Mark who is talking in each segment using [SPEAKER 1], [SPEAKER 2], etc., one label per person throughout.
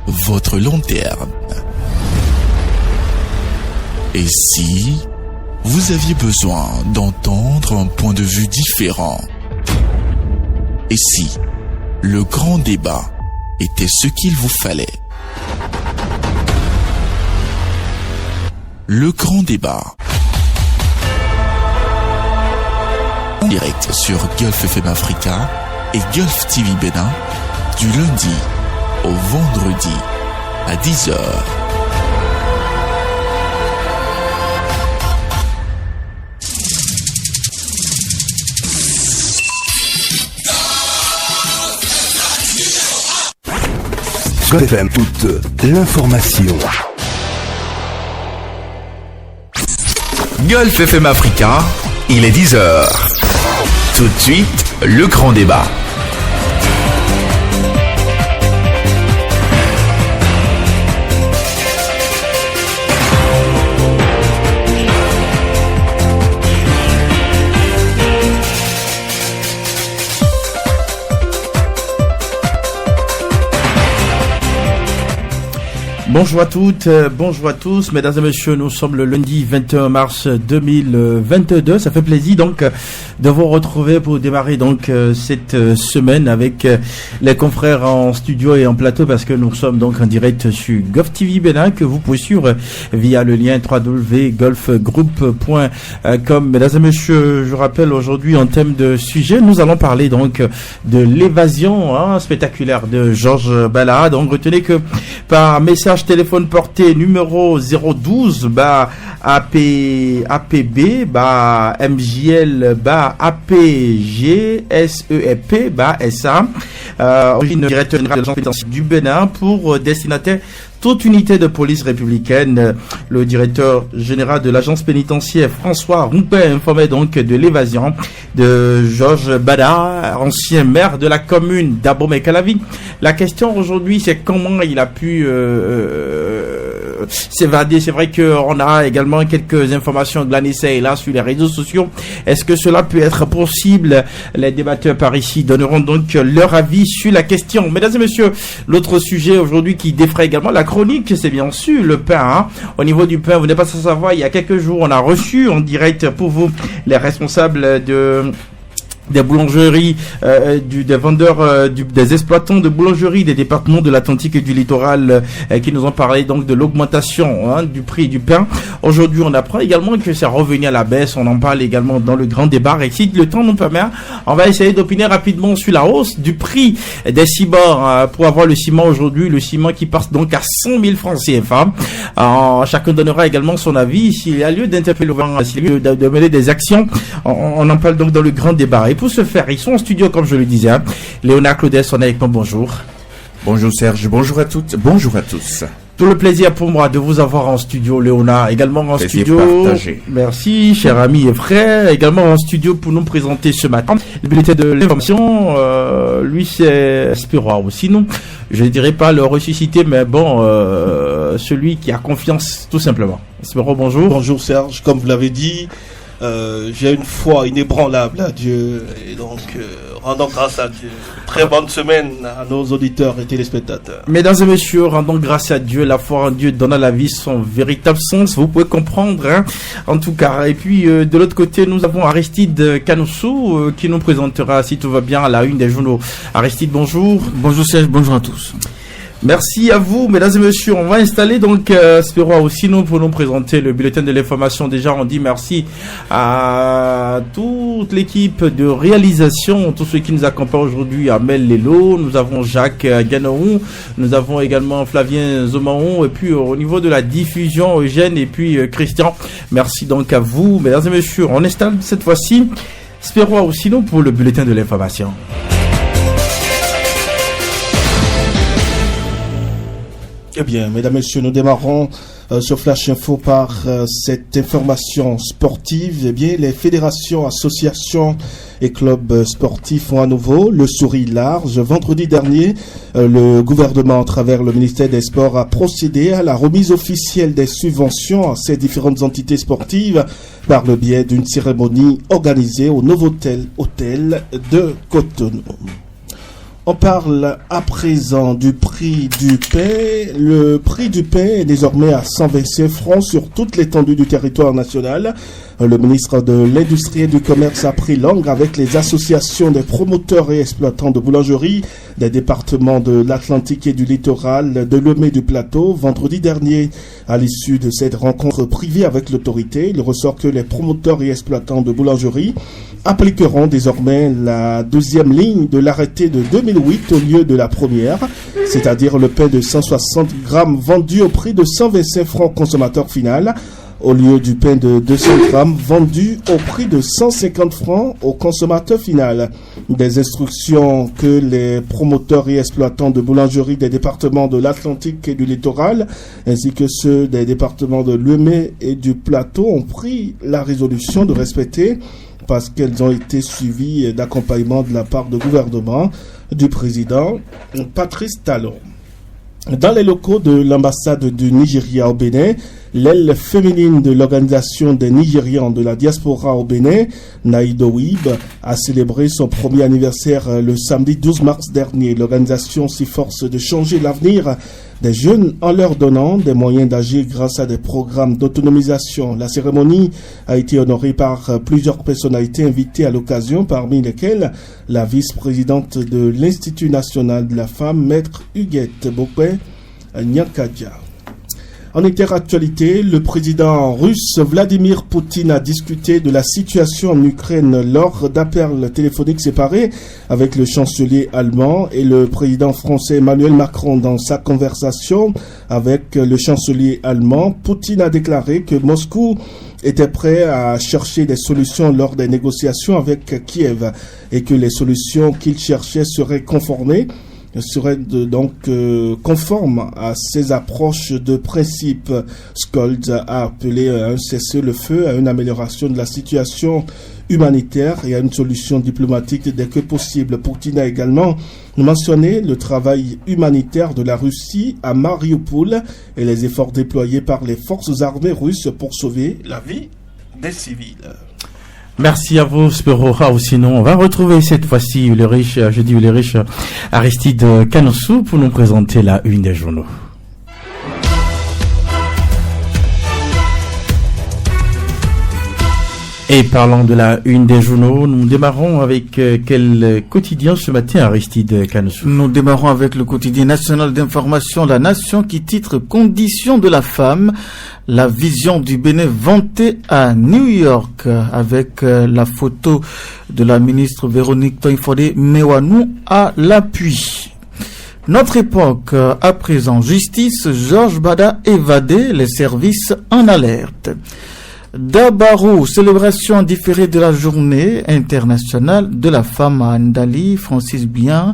[SPEAKER 1] votre lanterne. Et si vous aviez besoin d'entendre un point de vue différent? Et si le grand débat était ce qu'il vous fallait? Le grand débat. En direct sur Gulf FM Africa et Gulf TV Bénin du lundi au vendredi à 10h.
[SPEAKER 2] Gulf FM, toute l'information.
[SPEAKER 3] Gulf FM Africa, il est 10h. Tout de suite, le grand débat.
[SPEAKER 4] Bonjour à toutes, bonjour à tous, mesdames et messieurs, nous sommes le lundi 21 mars 2022. Ça fait plaisir donc de vous retrouver pour démarrer donc cette semaine avec les confrères en studio et en plateau, parce que nous sommes donc en direct sur Gulf TV Bénin, que vous pouvez suivre via le lien www.golfgroup.com. Mesdames et messieurs, je rappelle aujourd'hui en thème de sujet, nous allons parler donc de l'évasion spectaculaire de Georges Bala. Donc retenez que par message téléphone porté numéro 012 APB MJL APG SEP SA origine directeur de l'agence pénitentiaire du Bénin pour destinataire toute unité de police républicaine. Le directeur général de l'agence pénitentiaire, François Rompet, informait donc de l'évasion de Georges Bada, ancien maire de la commune d'Abomey-Calavi. La question aujourd'hui, c'est comment il a pu s'évader. C'est vrai qu'on a également quelques informations glanées ça et là sur les réseaux sociaux. Est-ce que cela peut être possible? Les débatteurs par ici donneront donc leur avis sur la question. Mesdames et messieurs, l'autre sujet aujourd'hui qui défraie également la chronique, c'est bien sûr le pain. Au niveau du pain, vous n'êtes pas sans savoir, il y a quelques jours, on a reçu en direct pour vous les responsables des boulangeries, des vendeurs, des exploitants de boulangeries des départements de l'Atlantique et du littoral qui nous ont parlé donc de l'augmentation du prix du pain. Aujourd'hui, on apprend également que c'est revenu à la baisse. On en parle également dans le grand débat. Et si le temps nous permet, on va essayer d'opiner rapidement sur la hausse du prix des ciments pour avoir le ciment aujourd'hui. Le ciment qui passe donc à 100 000 francs CFA. Chacun donnera également son avis. S'il y a lieu d'interpeller le gouvernement, s'il y a lieu de mener des actions, on en parle donc dans le grand débat. Et pour ce faire, ils sont en studio comme je le disais. Léonard Claudès, on est avec moi, bonjour.
[SPEAKER 5] Bonjour Serge, bonjour à toutes, bonjour à tous.
[SPEAKER 4] Tout le plaisir pour moi de vous avoir en studio, Léonard, également en
[SPEAKER 5] plaisir
[SPEAKER 4] studio.
[SPEAKER 5] Partagé.
[SPEAKER 4] Merci, chers amis et frères, également en studio pour nous présenter ce matin le bulletin de l'information. Lui, c'est Spiro aussi, non? Je ne dirais pas le ressuscité, mais bon, celui qui a confiance, tout simplement. Spiro, bonjour.
[SPEAKER 6] Bonjour Serge, comme vous l'avez dit. J'ai une foi inébranlable à Dieu et donc rendons grâce à Dieu. Très bonne semaine à nos auditeurs et téléspectateurs.
[SPEAKER 4] Mesdames et messieurs, rendons grâce à Dieu. La foi en Dieu donne à la vie son véritable sens. Vous pouvez comprendre, en tout cas. Et puis de l'autre côté, nous avons Aristide Kanoussou qui nous présentera, si tout va bien, à la une des journaux. Aristide, bonjour.
[SPEAKER 7] Bonjour Serge, bonjour à tous.
[SPEAKER 4] Merci à vous, mesdames et messieurs. On va installer donc Spiro aussi nous pour nous présenter le bulletin de l'information. Déjà, on dit merci à toute l'équipe de réalisation, tous ceux qui nous accompagnent aujourd'hui, Amel Lelo, nous avons Jacques Ganaou, nous avons également Flavien Zomaon, et puis au niveau de la diffusion, Eugène et puis Christian. Merci donc à vous, mesdames et messieurs. On installe cette fois-ci Spiro aussi nous pour le bulletin de l'information.
[SPEAKER 6] Eh bien, mesdames et messieurs, nous démarrons sur Flash Info par cette information sportive. Eh bien, les fédérations, associations et clubs sportifs ont à nouveau le sourire large. Vendredi dernier, le gouvernement, à travers le ministère des Sports, a procédé à la remise officielle des subventions à ces différentes entités sportives par le biais d'une cérémonie organisée au Novotel Hôtel de Cotonou. On parle à présent du prix du pain. Le prix du pain est désormais à 125 francs sur toute l'étendue du territoire national. Le ministre de l'Industrie et du Commerce a pris langue avec les associations des promoteurs et exploitants de boulangeries des départements de l'Atlantique et du littoral, de Lemay et du Plateau, vendredi dernier. À l'issue de cette rencontre privée avec l'autorité, il ressort que les promoteurs et exploitants de boulangeries appliqueront désormais la deuxième ligne de l'arrêté de 2008 au lieu de la première, c'est-à-dire le pain de 160 grammes vendu au prix de 125 francs consommateur final, au lieu du pain de 200 grammes vendu au prix de 150 francs au consommateur final. Des instructions que les promoteurs et exploitants de boulangeries des départements de l'Atlantique et du littoral, ainsi que ceux des départements de Lemay et du Plateau, ont pris la résolution de respecter parce qu'elles ont été suivies d'accompagnement de la part du gouvernement du président Patrice Talon. Dans les locaux de l'ambassade du Nigeria au Bénin, l'aile féminine de l'organisation des Nigérians de la diaspora au Bénin, Naïdowib, a célébré son premier anniversaire le samedi 12 mars dernier. L'organisation s'efforce de changer l'avenir des jeunes en leur donnant des moyens d'agir grâce à des programmes d'autonomisation. La cérémonie a été honorée par plusieurs personnalités invitées à l'occasion, parmi lesquelles la vice-présidente de l'Institut national de la femme, maître Huguette Bokwe Nyakadia. En interactualité, le président russe Vladimir Poutine a discuté de la situation en Ukraine lors d'appels téléphoniques séparés avec le chancelier allemand et le président français Emmanuel Macron. Dans sa conversation avec le chancelier allemand, Poutine a déclaré que Moscou était prêt à chercher des solutions lors des négociations avec Kiev et que les solutions qu'il cherchait seraient conforme à ses approches de principe. Scholz a appelé à un cessez-le-feu, à une amélioration de la situation humanitaire et à une solution diplomatique dès que possible. Poutine a également mentionné le travail humanitaire de la Russie à Mariupol et les efforts déployés par les forces armées russes pour sauver la vie des civils.
[SPEAKER 4] Merci à vous, Spero. Sinon, on va retrouver cette fois-ci le riche Aristide Canossou pour nous présenter la une des journaux. Et parlant de la une des journaux, nous démarrons avec quel quotidien ce matin, Aristide Canossou?
[SPEAKER 7] Nous démarrons avec le quotidien national d'information La Nation qui titre Conditions de la femme, la vision du Bénin vantée à New York avec la photo de la ministre Véronique Toinfodé Mewanou à l'appui. Notre époque, à présent, justice, Georges Bada évadé, les services en alerte. Dabarou, célébration différée de la journée internationale de la femme à Ndali, Francis Bien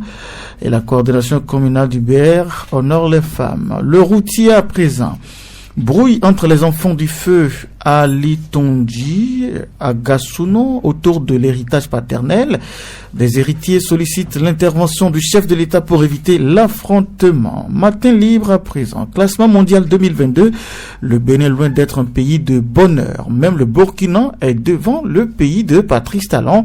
[SPEAKER 7] et la coordination communale du BR honore les femmes. Le routier à présent. Brouille entre les enfants du feu à Litonji, à Gasuno, autour de l'héritage paternel. Des héritiers sollicitent l'intervention du chef de l'État pour éviter l'affrontement. Matin libre à présent. Classement mondial 2022. Le Bénin loin d'être un pays de bonheur. Même le Burkina est devant le pays de Patrice Talon.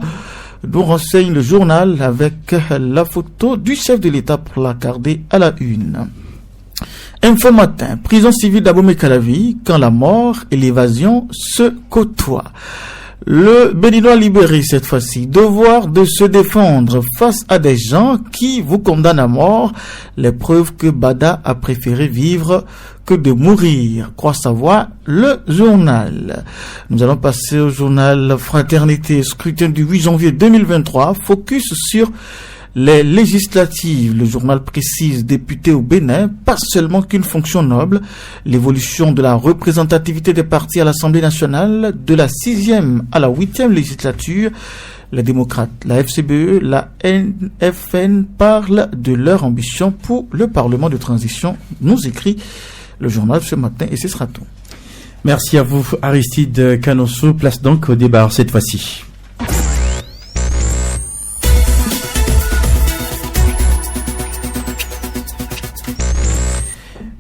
[SPEAKER 7] Nous renseigne le journal avec la photo du chef de l'État pour la garder à la une. Info matin, prison civile d'Abomey-Calavi, quand la mort et l'évasion se côtoient. Le Béninois libéré cette fois-ci, devoir de se défendre face à des gens qui vous condamnent à mort, les preuves que Bada a préféré vivre que de mourir, croit savoir le journal. Nous allons passer au journal Fraternité, scrutin du 8 janvier 2023, focus sur les législatives. Le journal précise, député au Bénin, pas seulement qu'une fonction noble, l'évolution de la représentativité des partis à l'Assemblée nationale, de la 6e à la 8e législature. Les démocrates, la FCBE, la NFN parlent de leur ambition pour le Parlement de transition, nous écrit le journal ce matin, et ce sera tout.
[SPEAKER 4] Merci à vous, Aristide Canossou. Place donc au débat cette fois-ci.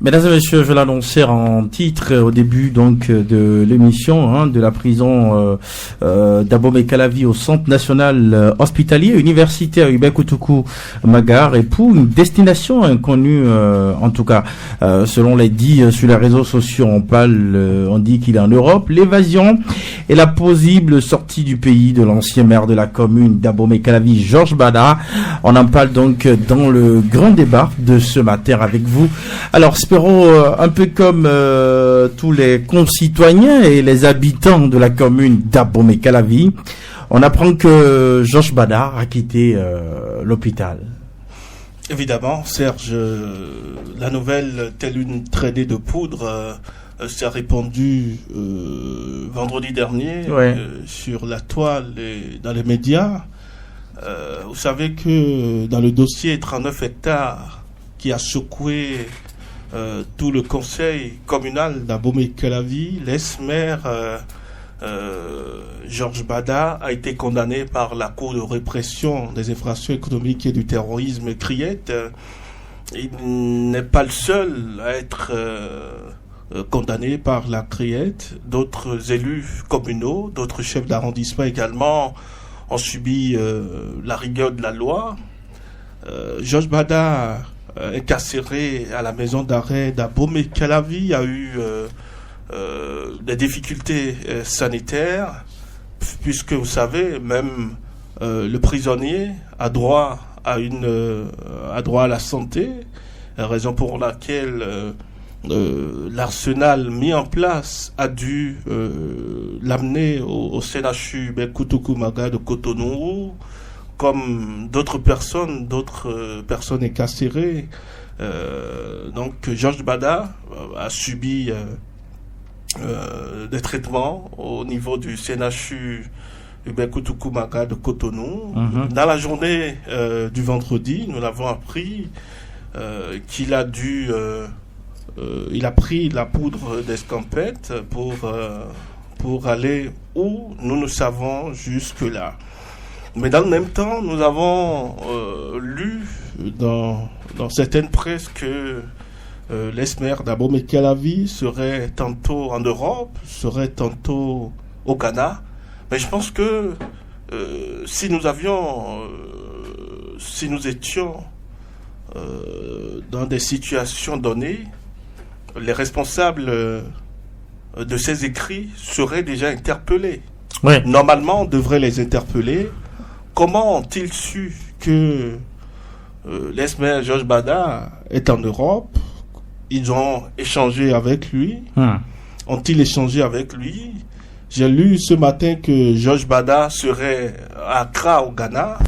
[SPEAKER 4] Mesdames et messieurs, je l'annonçais en titre au début donc de l'émission, de la prison d'Abomey-Calavi au Centre national hospitalier universitaire Hubert Koutoukou Magar est pour une destination inconnue, en tout cas selon les dits sur les réseaux sociaux. On dit qu'il est en Europe. L'évasion et la possible sortie du pays de l'ancien maire de la commune d'Abomey-Calavi, Georges Bada. On en parle donc dans le grand débat de ce matin avec vous. Alors, espérons un peu comme tous les concitoyens et les habitants de la commune d'Abomey-Calavi, on apprend que Georges Bada a quitté l'hôpital.
[SPEAKER 6] Évidemment, Serge, la nouvelle, telle une traînée de poudre, s'est répandue vendredi dernier sur la toile et dans les médias. Vous savez que dans le dossier 39 hectares qui a secoué tout le conseil communal d'Abomey-Calavi, l'ex-maire Georges Bada a été condamné par la Cour de répression des infractions économiques et du terrorisme CRIET. Il n'est pas le seul à être condamné par la CRIET. D'autres élus communaux, d'autres chefs d'arrondissement également ont subi la rigueur de la loi. Georges Bada incarcéré à la maison d'arrêt d'Abomey-Calavi a eu des difficultés sanitaires, puisque vous savez, même le prisonnier a droit à la santé, raison pour laquelle l'arsenal mis en place a dû l'amener au CNHU Koutoukou Magar de Cotonou, comme d'autres personnes incarcérées. Donc Georges Bada a subi des traitements au niveau du CNHU Koutoukou Magar de Cotonou. Dans la journée du vendredi, nous l'avons appris qu'il a dû il a pris la poudre d'escampette pour aller où nous ne savons jusque-là. Mais dans le même temps, nous avons lu dans certaines presses que l'ex-maire d'Abomey-Calavi serait tantôt en Europe, serait tantôt au Ghana. Mais je pense que si nous étions dans des situations données, les responsables de ces écrits seraient déjà interpellés.
[SPEAKER 4] Ouais.
[SPEAKER 6] Normalement, on devrait les interpeller. Comment ont-ils su que l'ex-maire Georges Bada est en Europe? Ils ont échangé avec lui. Ont-ils échangé avec lui? J'ai lu ce matin que Georges Bada serait à Accra, au Ghana.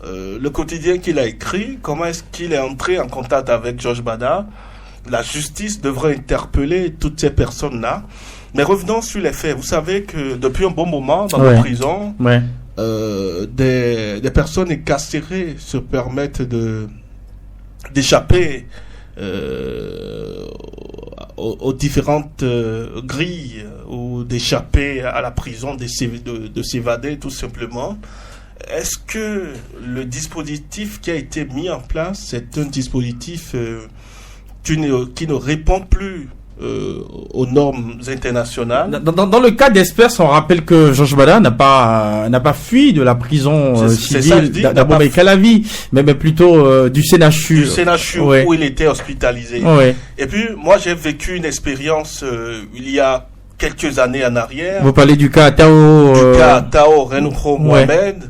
[SPEAKER 6] Le quotidien qu'il a écrit, comment est-ce qu'il est entré en contact avec Georges Bada? La justice devrait interpeller toutes ces personnes-là. Mais revenons sur les faits. Vous savez que depuis un bon moment, dans nos prisons, des personnes incarcérées se permettent d'échapper aux différentes grilles, ou d'échapper à la prison, de s'évader tout simplement. Est-ce que le dispositif qui a été mis en place, c'est un dispositif qui ne répond plus aux normes internationales?
[SPEAKER 4] Dans le cas d'espèce, on rappelle que Georges Bada n'a pas fui de la prison civile d'Abomey-Calavi, mais plutôt du CNHU.
[SPEAKER 6] Du CNHU, où il était hospitalisé. Et puis, moi, j'ai vécu une expérience il y a quelques années en arrière.
[SPEAKER 4] Vous parlez du cas Tao
[SPEAKER 6] Renoukhro Mohamed,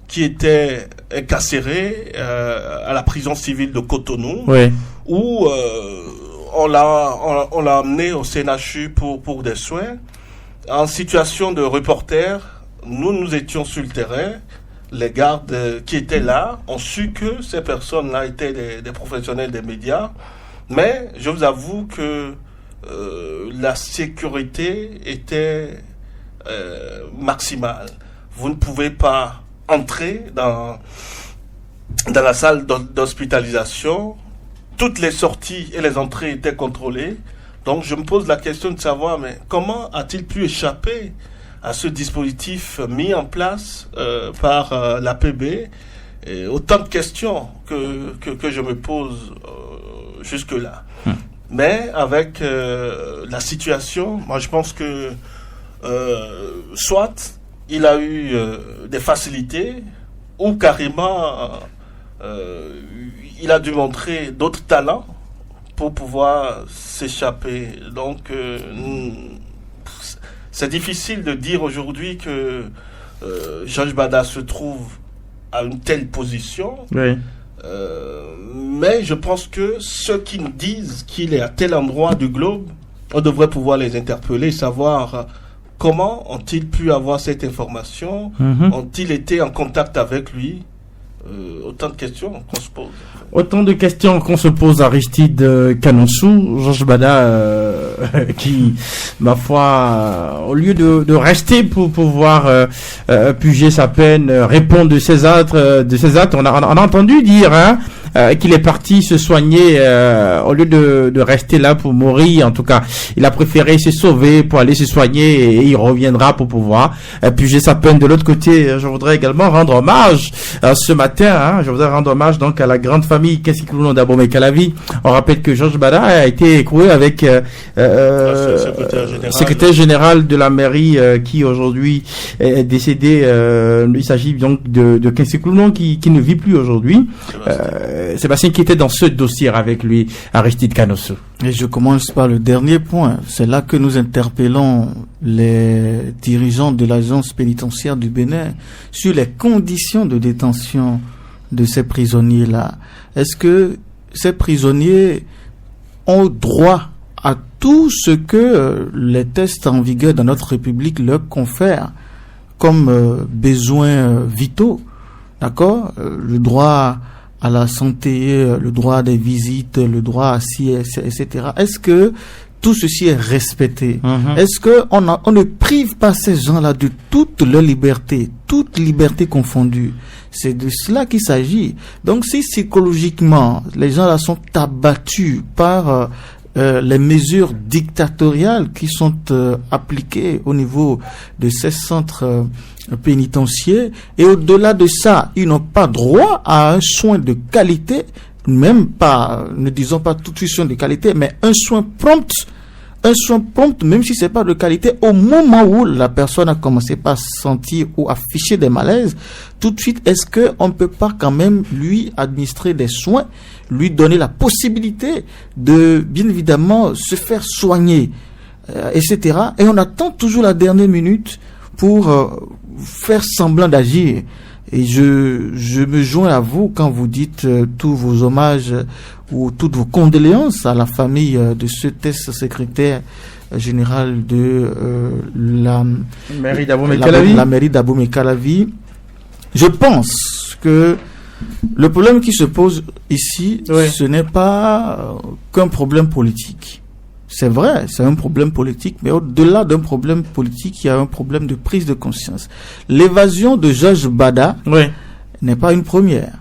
[SPEAKER 6] qui était incarcéré à la prison civile de Cotonou, où on l'a amené au CNHU pour des soins. En situation de reporter, nous étions sur le terrain. Les gardes qui étaient là ont su que ces personnes-là étaient des professionnels des médias. Mais je vous avoue que la sécurité était maximale. Vous ne pouvez pas entrer dans la salle d'hospitalisation. Toutes les sorties et les entrées étaient contrôlées. Donc je me pose la question de savoir, mais comment a-t-il pu échapper à ce dispositif mis en place par l'APB? Autant de questions que je me pose jusque-là. Mais avec la situation, moi je pense que soit il a eu des facilités, ou carrément il a dû montrer d'autres talents pour pouvoir s'échapper. Donc c'est difficile de dire aujourd'hui que Georges Bada se trouve à une telle position.
[SPEAKER 4] Oui.
[SPEAKER 6] Mais je pense que ceux qui nous disent qu'il est à tel endroit du globe, on devrait pouvoir les interpeller, savoir comment ont-ils pu avoir cette information, ont-ils été en contact avec lui. Autant de questions qu'on se pose.
[SPEAKER 4] Autant de questions qu'on se pose à Aristide Canossou, Georges Bada, qui, ma foi, au lieu de rester pour pouvoir puger sa peine, répondre de ses actes, on a entendu dire qu'il est parti se soigner au lieu de rester là pour mourir. En tout cas, il a préféré se sauver pour aller se soigner et il reviendra pour pouvoir puger sa peine. De l'autre côté, je voudrais également rendre hommage ce matin. Je voudrais rendre hommage donc à la grande famille Kessikoulounon d'Abomey Calavi. On rappelle que Georges Bada a été écroué avec secrétaire général de la mairie qui aujourd'hui est décédé. Il s'agit donc de Kessikoulounon qui ne vit plus aujourd'hui. Sébastien qui était dans ce dossier avec lui, Aristide Canossou.
[SPEAKER 7] Et je commence par le dernier point. C'est là que nous interpellons les dirigeants de l'agence pénitentiaire du Bénin sur les conditions de détention de ces prisonniers-là. Est-ce que ces prisonniers ont droit à tout ce que les tests en vigueur dans notre République leur confèrent comme besoins vitaux? D'accord? Le droit à la santé, le droit des visites, le droit à ci, etc. Est-ce que tout ceci est respecté? Est-ce que on ne prive pas ces gens-là de toute leur liberté, toute liberté confondue? C'est de cela qu'il s'agit. Donc si psychologiquement les gens-là sont abattus par les mesures dictatoriales qui sont appliquées au niveau de ces centres pénitentiaires, et au-delà de ça, ils n'ont pas droit à un soin de qualité, même pas, ne disons pas tout de suite soin de qualité, mais un soin prompt, même si c'est pas de qualité, au moment où la personne a commencé par sentir ou afficher des malaises, tout de suite, est-ce que on peut pas quand même lui administrer des soins, lui donner la possibilité de, bien évidemment, se faire soigner, etc. Et on attend toujours la dernière minute pour faire semblant d'agir. Et je me joins à vous quand vous dites tous vos hommages ou toutes vos condoléances à la famille de ce test secrétaire général de la mairie d'Abomey Calavi. Je pense que le problème qui se pose ici, ce n'est pas qu'un problème politique. C'est vrai, c'est un problème politique, mais au-delà d'un problème politique, il y a un problème de prise de conscience. L'évasion de Georges Bada n'est pas une première.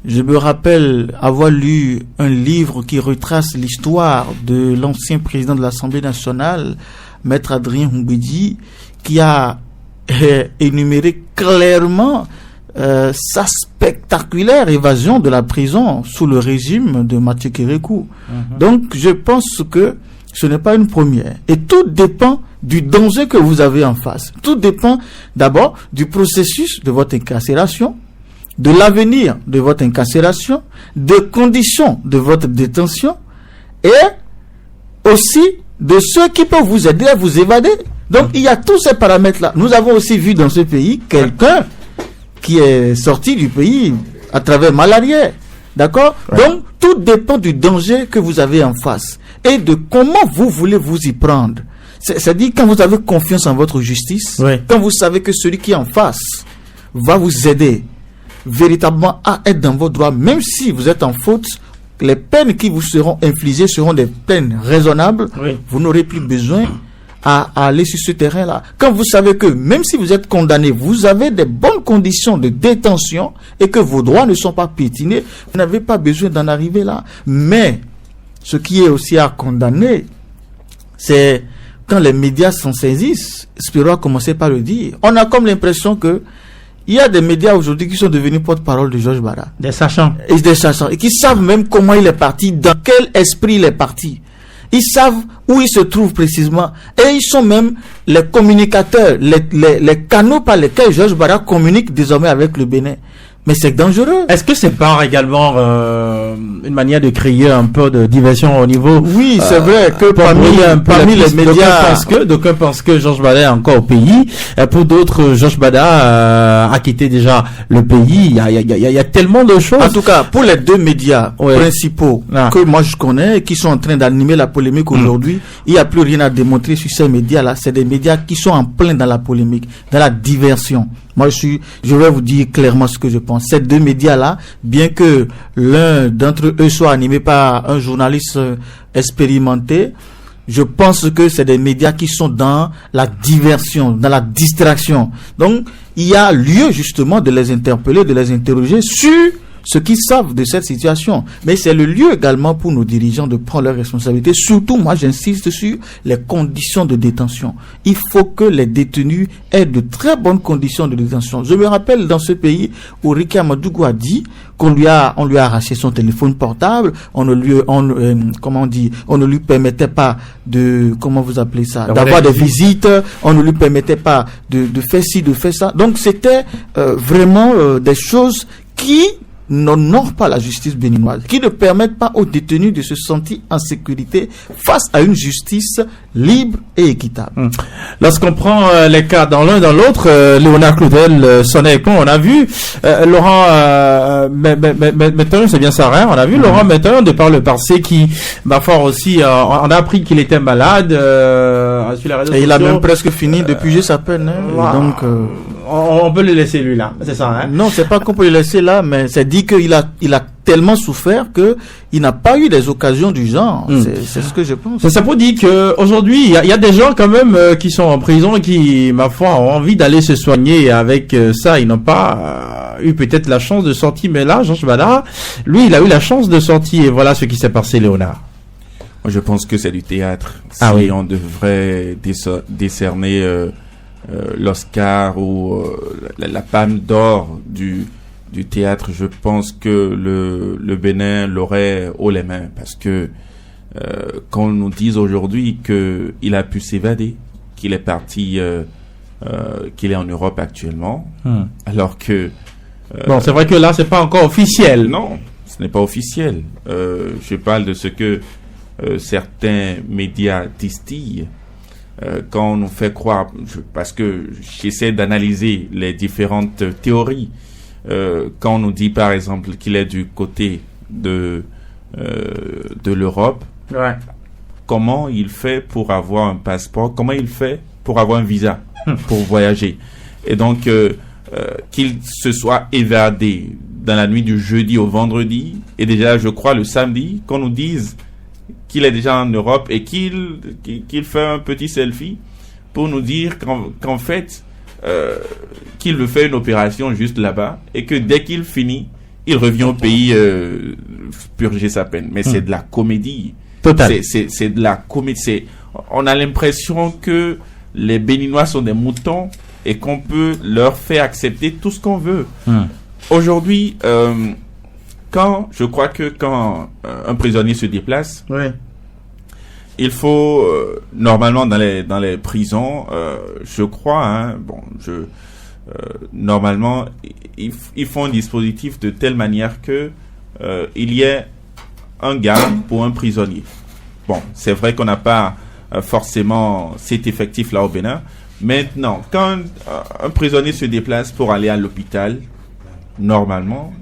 [SPEAKER 7] Je me rappelle avoir lu un livre qui retrace l'histoire de l'ancien président de l'Assemblée nationale, Maître Adrien Humbedi, qui a énuméré clairement sa spectaculaire évasion de la prison sous le régime de Mathieu Kérékou. Donc, je pense que ce n'est pas une première. Et tout dépend du danger que vous avez en face. Tout dépend d'abord du processus de votre incarcération, de l'avenir de votre incarcération, des conditions de votre détention et aussi de ceux qui peuvent vous aider à vous évader. Donc, il y a tous ces paramètres-là. Nous avons aussi vu dans ce pays quelqu'un qui est sorti du pays à travers malaria. D'accord? Donc, tout dépend du danger que vous avez en face et de comment vous voulez vous y prendre. C'est-à-dire quand vous avez confiance en votre justice, quand vous savez que celui qui est en face va vous aider véritablement à être dans vos droits, même si vous êtes en faute, les peines qui vous seront infligées seront des peines raisonnables, vous n'aurez plus besoin à aller sur ce terrain-là. Quand vous savez que même si vous êtes condamné, vous avez des bonnes conditions de détention et que vos droits ne sont pas piétinés, vous n'avez pas besoin d'en arriver là. Mais ce qui est aussi à condamner, c'est quand les médias s'en saisissent. Spiro a commencé par le dire. On a comme l'impression que il y a des médias aujourd'hui qui sont devenus porte-parole de Georges Bada.
[SPEAKER 4] Des sachants.
[SPEAKER 7] Et qui savent même comment il est parti, dans quel esprit il est parti. Ils savent où ils se trouvent précisément. Et ils sont même les communicateurs, les canaux par lesquels Georges Bada communique désormais avec le Bénin. Mais c'est dangereux.
[SPEAKER 4] Est-ce que c'est pas également une manière de créer un peu de diversion au niveau?
[SPEAKER 7] Oui, c'est vrai que parmi les médias,
[SPEAKER 4] d'aucuns pensent que Georges Bada est encore au pays. Pour d'autres, Georges Bada a quitté déjà le pays. Il y a tellement de choses.
[SPEAKER 7] En tout cas, pour les deux médias principaux que moi je connais et qui sont en train d'animer la polémique aujourd'hui, il n'y a plus rien à démontrer sur ces médias-là. C'est des médias qui sont en plein dans la polémique, dans la diversion. Moi, je vais vous dire clairement ce que je pense. Ces deux médias-là, bien que l'un d'entre eux soit animé par un journaliste expérimenté, je pense que c'est des médias qui sont dans la diversion, dans la distraction. Donc, il y a lieu justement de les interpeller, de les interroger sur ce qu'ils savent de cette situation. Mais c'est le lieu également pour nos dirigeants de prendre leurs responsabilités. Surtout, moi, j'insiste sur les conditions de détention. Il faut que les détenus aient de très bonnes conditions de détention. Je me rappelle dans ce pays où Ricky Amadougou a dit qu'on lui a arraché son téléphone portable, on ne lui permettait pas de, comment vous appelez ça, d'avoir des visites, on ne lui permettait pas de faire ci, de faire ça. Donc, c'était vraiment des choses qui n'honorent pas la justice béninoise, qui ne permettent pas aux détenus de se sentir en sécurité face à une justice libre et équitable.
[SPEAKER 4] Lorsqu'on prend les cas dans l'un dans l'autre, Léonard Claudel, Sonnet, on a vu Laurent Metteur, c'est bien ça, hein, on a vu Laurent Metteur de par le passé qui, ma foi aussi, on a appris qu'il était malade sur les réseaux sociaux.
[SPEAKER 7] Il a même presque fini de puger sa peine. Hein, donc
[SPEAKER 4] on peut le laisser lui là, c'est ça, hein?
[SPEAKER 7] Non, c'est pas qu'on peut le laisser là, mais c'est dit qu'il a tellement souffert que il n'a pas eu des occasions du genre. C'est ce que je pense.
[SPEAKER 4] Ça pour dire que aujourd'hui il y a des gens quand même qui sont en prison et qui, ma foi, ont envie d'aller se soigner. Et avec ça, ils n'ont pas eu peut-être la chance de sortir. Mais là, Georges Bada, lui, il a eu la chance de sortir. Et voilà ce qui s'est passé, Léonard.
[SPEAKER 5] Moi, je pense que c'est du théâtre.
[SPEAKER 4] Oui.
[SPEAKER 5] On devrait décerner l'Oscar ou la palme d'or du théâtre, je pense que le Bénin l'aurait haut les mains, parce que quand on nous dit aujourd'hui que il a pu s'évader, qu'il est parti, qu'il est en Europe actuellement, alors que
[SPEAKER 4] bon, c'est vrai que là c'est pas encore officiel.
[SPEAKER 5] Non, ce n'est pas officiel. Je parle de ce que certains médias distillent. Quand on nous fait croire, parce que j'essaie d'analyser les différentes théories, quand on nous dit par exemple qu'il est du côté de l'Europe, comment il fait pour avoir un passeport, comment il fait pour avoir un visa pour voyager, et donc qu'il se soit évadé dans la nuit du jeudi au vendredi, et déjà je crois le samedi, qu'on nous dise qu'il est déjà en Europe et qu'il fait un petit selfie pour nous dire qu'en fait qu'il veut faire une opération juste là-bas, et que dès qu'il finit, il revient au pays purger sa peine. Mais c'est de la comédie.
[SPEAKER 4] Total.
[SPEAKER 5] C'est de la comédie. On a l'impression que les Béninois sont des moutons et qu'on peut leur faire accepter tout ce qu'on veut. Aujourd'hui, je crois que quand un prisonnier se déplace, il faut normalement dans les prisons, je crois, normalement ils font un dispositif de telle manière que il y ait un garde pour un prisonnier. Bon, c'est vrai qu'on n'a pas forcément cet effectif là au Bénin. Maintenant, quand un prisonnier se déplace pour aller à l'hôpital, normalement,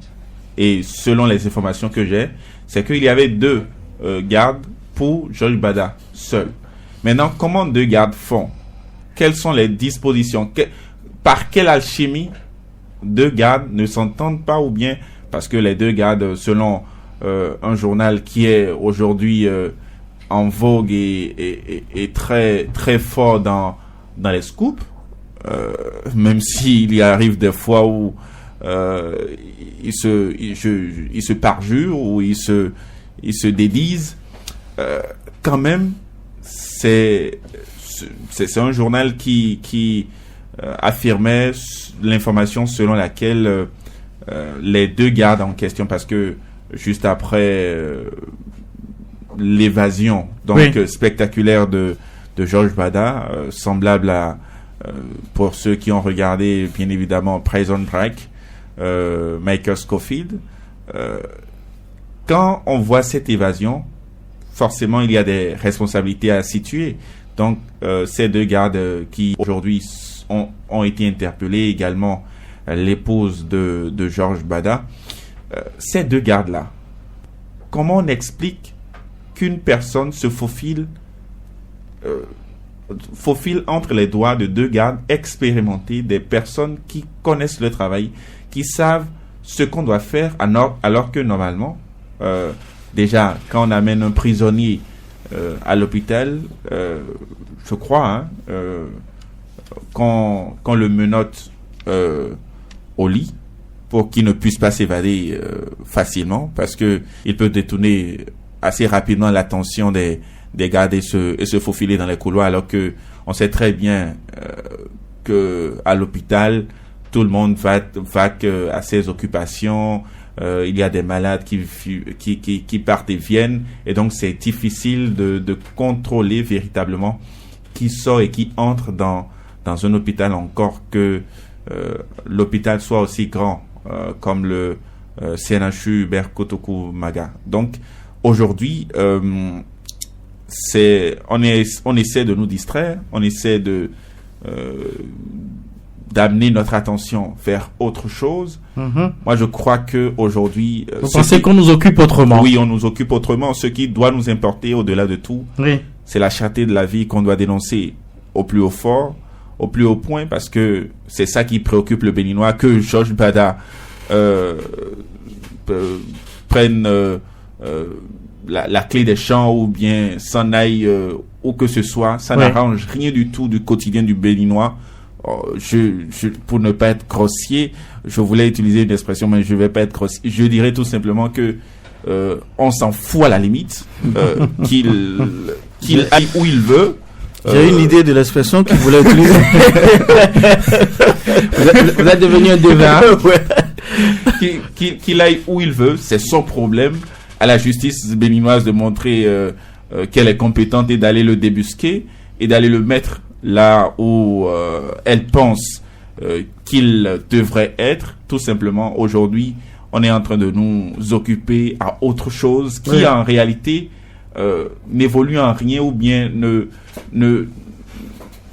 [SPEAKER 5] et selon les informations que j'ai, c'est qu'il y avait 2 gardes pour Georges Bada seul. Maintenant, comment 2 gardes font? Quelles sont les dispositions? Par quelle alchimie 2 gardes ne s'entendent pas, ou bien parce que les 2 gardes, selon un journal qui est aujourd'hui en vogue et très très fort dans les scoops, même s'il y arrive des fois où il se parjure ou il se dédise, quand même c'est un journal qui affirmait l'information selon laquelle les 2 gardes en question, parce que juste après l'évasion spectaculaire de Georges Bada, semblable à pour ceux qui ont regardé bien évidemment Prison Break, Michael Scofield. Quand on voit cette évasion, forcément il y a des responsabilités à situer. Donc ces deux gardes qui aujourd'hui ont été interpellés, également l'épouse de Georges Bada, ces deux gardes-là, comment on explique qu'une personne se faufile entre les doigts de deux gardes expérimentés, des personnes qui connaissent le travail, qui savent ce qu'on doit faire, alors que normalement, déjà, quand on amène un prisonnier à l'hôpital, je crois, qu'on le menotte au lit pour qu'il ne puisse pas s'évader facilement, parce que il peut détourner assez rapidement l'attention des gardes et se faufiler dans les couloirs, alors que on sait très bien que à l'hôpital tout le monde va à ses occupations. Il y a des malades qui partent et viennent, et donc c'est difficile de contrôler véritablement qui sort et qui entre dans un hôpital, encore que l'hôpital soit aussi grand comme le CNHU Hubert Kotoku Maga. Donc aujourd'hui, on essaie de nous distraire, on essaie d'amener notre attention vers autre chose. Moi, je crois que aujourd'hui,
[SPEAKER 4] vous pensez qu'on nous occupe autrement?
[SPEAKER 5] Oui, on nous occupe autrement. Ce qui doit nous importer au-delà de tout, c'est la cherté de la vie qu'on doit dénoncer au plus haut fort, au plus haut point, parce que c'est ça qui préoccupe le Béninois. Que Georges Bada prenne la clé des champs ou bien s'en aille où que ce soit, ça n'arrange rien du tout du quotidien du Béninois. Pour ne pas être grossier, je voulais utiliser une expression, mais je vais pas être grossier. Je dirais tout simplement que on s'en fout à la limite, qu'il aille où il veut.
[SPEAKER 7] J'ai une idée de l'expression qu'il voulait utiliser.
[SPEAKER 4] vous êtes devenu un devin.
[SPEAKER 5] Qu'il aille où il veut, c'est son problème. À la justice béninoise de montrer qu'elle est compétente et d'aller le débusquer et d'aller le mettre là où elle pense qu'il devrait être. Tout simplement, aujourd'hui, on est en train de nous occuper à autre chose qui en réalité n'évolue en rien ou bien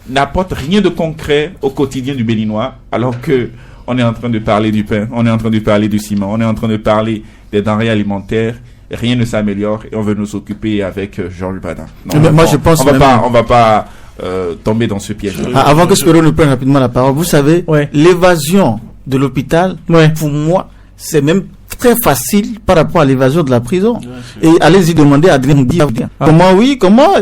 [SPEAKER 5] n'apporte rien de concret au quotidien du Béninois, alors que on est en train de parler du pain, on est en train de parler du ciment, on est en train de parler des denrées alimentaires. Rien ne s'améliore et on veut nous occuper avec Georges Bada.
[SPEAKER 7] Je pense
[SPEAKER 5] on va pas tomber dans ce piège.
[SPEAKER 7] Avant que Spero nous prenne rapidement la parole, vous savez, l'évasion de l'hôpital, pour moi, c'est même très facile par rapport à l'évasion de la prison. Et allez-y demander à Adrien comment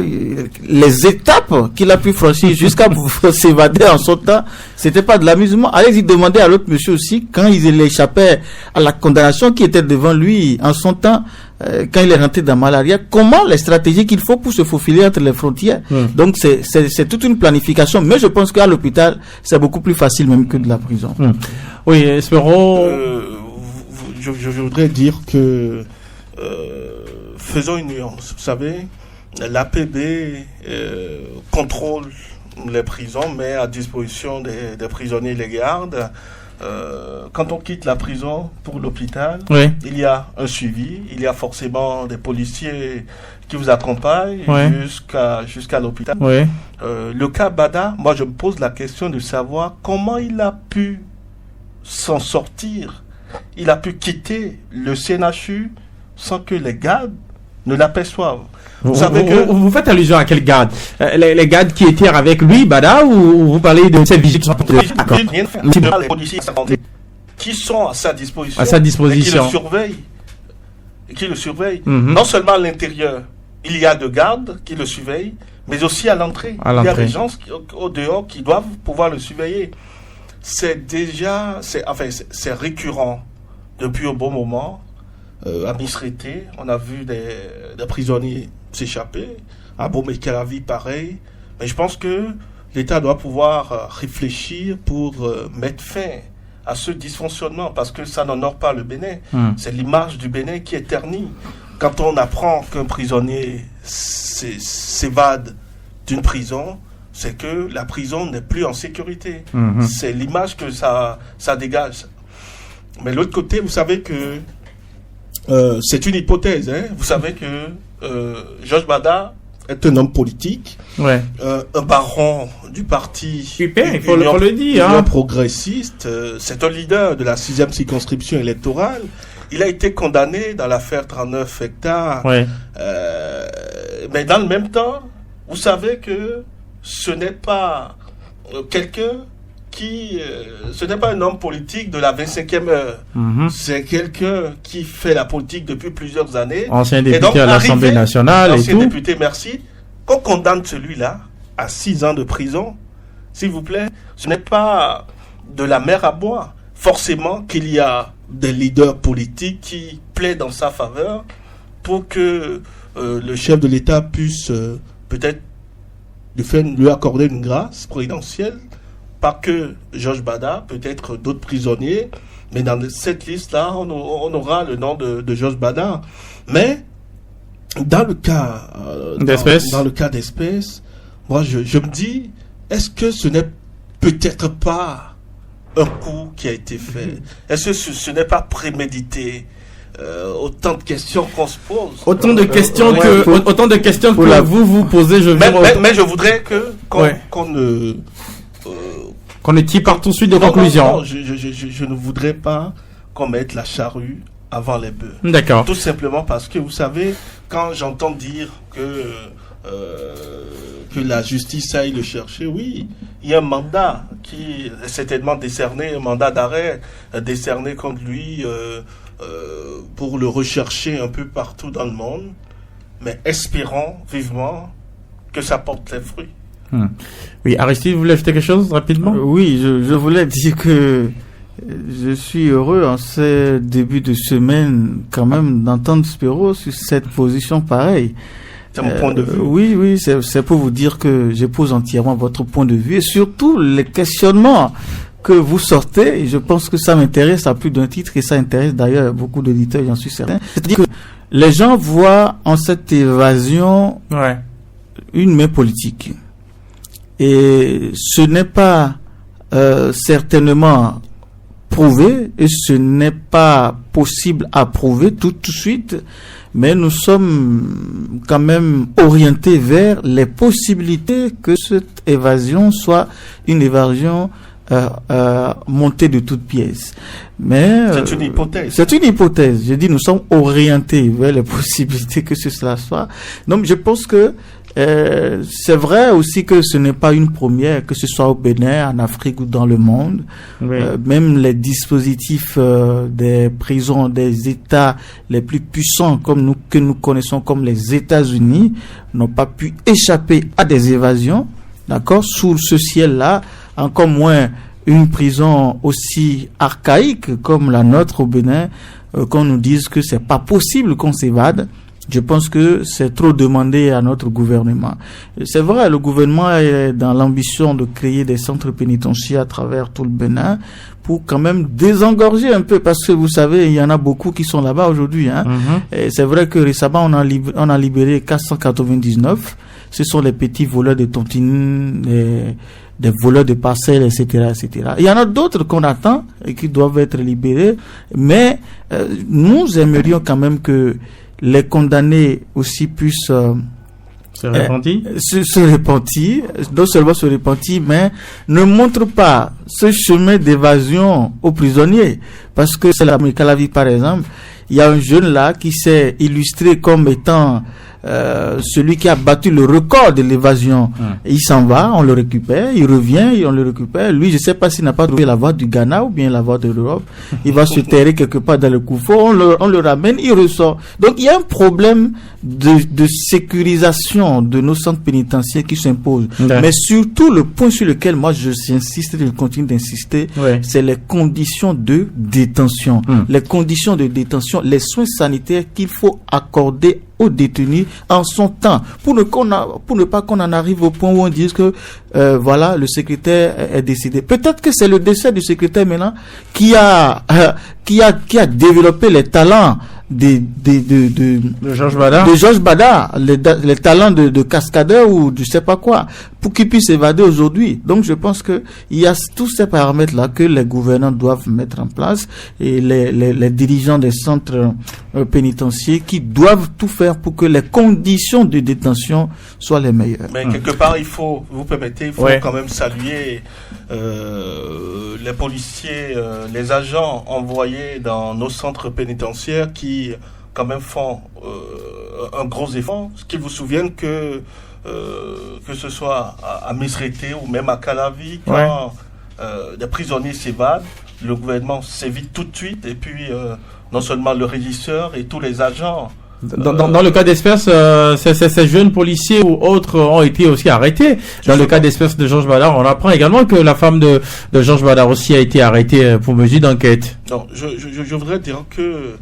[SPEAKER 7] les étapes qu'il a pu franchir jusqu'à s'évader en son temps, c'était pas de l'amusement. Allez-y demander à l'autre monsieur aussi, quand il échappait à la condamnation qui était devant lui en son temps, quand il est rentré dans Malaria, comment les stratégies qu'il faut pour se faufiler entre les frontières. Donc c'est toute une planification, mais je pense qu'à l'hôpital c'est beaucoup plus facile même que de la prison.
[SPEAKER 4] Oui, espérons.
[SPEAKER 6] Je voudrais dire que faisons une nuance. Vous savez, l'APB contrôle les prisons, met à disposition des prisonniers et les gardes. Quand on quitte la prison pour l'hôpital, il y a un suivi, il y a forcément des policiers qui vous accompagnent jusqu'à l'hôpital. Le cas Bada, moi je me pose la question de savoir comment il a pu s'en sortir. Il a pu quitter le CNHU sans que les gardes ne l'aperçoivent.
[SPEAKER 4] Vous faites allusion à quel garde? Les gardes qui étaient avec lui, Bada, ou vous parlez de ces vigiles
[SPEAKER 6] les policiers qui sont à sa disposition. Et qui le surveillent. Non seulement à l'intérieur, il y a de gardes qui le surveillent, mais aussi à l'entrée. Il y a des gens au dehors qui doivent pouvoir le surveiller. C'est récurrent depuis un bon moment. À Misrété, on a vu des prisonniers s'échapper. À Bomekaravi, pareil. Mais je pense que l'État doit pouvoir réfléchir pour mettre fin à ce dysfonctionnement, parce que ça n'honore pas le Bénin. C'est l'image du Bénin qui est ternie. quand on apprend qu'un prisonnier s'évade d'une prison, c'est que la prison n'est plus en sécurité. C'est l'image que ça dégage. Mais l'autre côté, vous savez que c'est une hypothèse. Vous savez que Georges Bada est un homme politique, un baron du parti
[SPEAKER 4] Super, il faut le dire.
[SPEAKER 6] Union progressiste. C'est un leader de la 6e circonscription électorale. Il a été condamné dans l'affaire 39 hectares. Mais dans le même temps, vous savez que ce n'est pas quelqu'un ce n'est pas un homme politique de la 25e heure. C'est quelqu'un qui fait la politique depuis plusieurs années.
[SPEAKER 4] Ancien député à l'Assemblée nationale et tout.
[SPEAKER 6] Ancien député, merci. Qu'on condamne celui-là à 6 ans de prison, s'il vous plaît, ce n'est pas de la mer à boire. Forcément qu'il y a des leaders politiques qui plaident en sa faveur pour que le chef de l'État puisse peut-être lui accorder une grâce présidentielle. Pas que Georges Bada, peut-être d'autres prisonniers, mais dans cette liste-là, on aura le nom de Georges Bada. Mais dans le cas d'espèce, moi je me dis, est-ce que ce n'est peut-être pas un coup qui a été fait? Est-ce que ce n'est pas prémédité? Autant de questions qu'on se pose.
[SPEAKER 4] Autant de questions que vous posez.
[SPEAKER 6] Mais je voudrais qu'on
[SPEAKER 4] ne tire pas tout de suite de conclusion.
[SPEAKER 6] Non, je ne voudrais pas qu'on mette la charrue avant les bœufs.
[SPEAKER 4] D'accord.
[SPEAKER 6] Tout simplement parce que, vous savez, quand j'entends dire que la justice aille le chercher, oui, il y a un mandat qui est certainement décerné, un mandat d'arrêt décerné contre lui pour le rechercher un peu partout dans le monde. Mais espérons vivement que ça porte les fruits.
[SPEAKER 4] Oui, Aristide, vous voulez ajouter quelque chose rapidement?
[SPEAKER 7] Oui, je voulais dire que je suis heureux en ce début de semaine quand même d'entendre Spiro sur cette position pareille.
[SPEAKER 6] C'est mon point de vue.
[SPEAKER 7] Oui, c'est pour vous dire que j'épouse entièrement votre point de vue et surtout les questionnements que vous sortez. Et je pense que ça m'intéresse à plus d'un titre et ça intéresse d'ailleurs beaucoup d'auditeurs, j'en suis certain. C'est-à-dire que les gens voient en cette évasion une main politique. Et ce n'est pas certainement prouvé et ce n'est pas possible à prouver tout de suite, mais nous sommes quand même orientés vers les possibilités que cette évasion soit une évasion montée de toutes pièces. Mais
[SPEAKER 6] c'est une hypothèse.
[SPEAKER 7] C'est une hypothèse. Je dis nous sommes orientés vers les possibilités que cela soit. Donc je pense que c'est vrai aussi que ce n'est pas une première, que ce soit au Bénin, en Afrique ou dans le monde. Même les dispositifs des prisons des États les plus puissants que nous connaissons comme les États-Unis n'ont pas pu échapper à des évasions, d'accord, sous ce ciel-là, encore moins une prison aussi archaïque comme la nôtre au Bénin, qu'on nous dise que c'est pas possible qu'on s'évade. Je pense que c'est trop demandé à notre gouvernement. C'est vrai, le gouvernement est dans l'ambition de créer des centres pénitentiaires à travers tout le Bénin pour quand même désengorger un peu, parce que vous savez, il y en a beaucoup qui sont là-bas aujourd'hui. Et c'est vrai que récemment, on a libéré 499. Ce sont les petits voleurs de tontines, des voleurs de parcelles, etc., etc. Il y en a d'autres qu'on attend et qui doivent être libérés, mais nous aimerions quand même que les condamnés aussi puissent se repentir, non seulement se repentir, mais ne montrent pas ce chemin d'évasion aux prisonniers. Parce que c'est l'Amérique à la vie, par exemple, il y a un jeune là qui s'est illustré comme étant celui qui a battu le record de l'évasion. Il s'en va, on le récupère, il revient et on le récupère. Lui, je ne sais pas s'il n'a pas trouvé la voie du Ghana ou bien la voie de l'Europe. Il va se terrer quelque part dans le Koufo, on le ramène, il ressort. Donc il y a un problème de sécurisation de nos centres pénitentiaires qui s'impose. Mais surtout, le point sur lequel moi j'insiste et je continue d'insister, c'est les conditions de détention. Les conditions de détention, les soins sanitaires qu'il faut accorder aux détenus en son temps, pour ne pas qu'on en arrive au point où on dise que voilà, le secrétaire est décédé. Peut-être que c'est le décès du secrétaire maintenant qui a développé les talents
[SPEAKER 4] de Georges Bada.
[SPEAKER 7] De Georges Bada, les talents de cascadeur ou de je sais pas quoi, pour qu'il puisse s'évader aujourd'hui. Donc je pense que il y a tous ces paramètres-là que les gouvernants doivent mettre en place et les dirigeants des centres pénitentiaires qui doivent tout faire pour que les conditions de détention soient les meilleures.
[SPEAKER 6] Mais quelque part, il faut, vous permettez, il faut quand même saluer les policiers, les agents envoyés dans nos centres pénitentiaires qui quand même font un gros effort. Ce qu'ils vous souviennent que ce soit à Misrété ou même à Calavi, quand des prisonniers s'évadent, le gouvernement sévit tout de suite et puis non seulement le régisseur et tous les agents.
[SPEAKER 4] Dans le cas d'espèce, ces jeunes policiers ou autres ont été aussi arrêtés. Dans le cas d'espèce de Georges Bada, on apprend également que la femme de Georges Bada aussi a été arrêtée pour mesure d'enquête.
[SPEAKER 6] Non, je voudrais dire que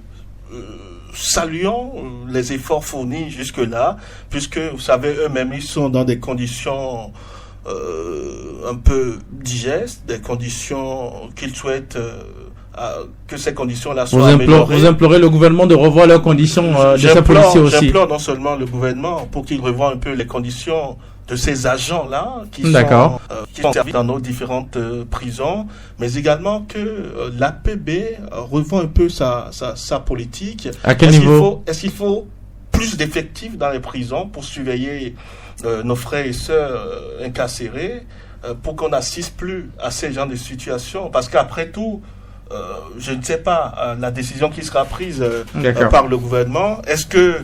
[SPEAKER 6] saluons les efforts fournis jusque-là, puisque vous savez, eux-mêmes, ils sont dans des conditions un peu digestes, des conditions qu'ils souhaitent que ces conditions-là soient améliorées.
[SPEAKER 4] Vous implorez le gouvernement de revoir leurs conditions de ces policiers aussi.
[SPEAKER 6] J'implore non seulement le gouvernement pour qu'il revoie un peu les conditions de ces agents-là qui sont servis dans nos différentes prisons, mais également que l'APB revoie un peu sa politique.
[SPEAKER 4] À quel niveau?
[SPEAKER 6] Est-ce qu'il faut plus d'effectifs dans les prisons pour surveiller nos frères et sœurs incarcérés, pour qu'on n'assiste plus à ces genres de situations? Parce qu'après tout, je ne sais pas la décision qui sera prise par le gouvernement. Est-ce que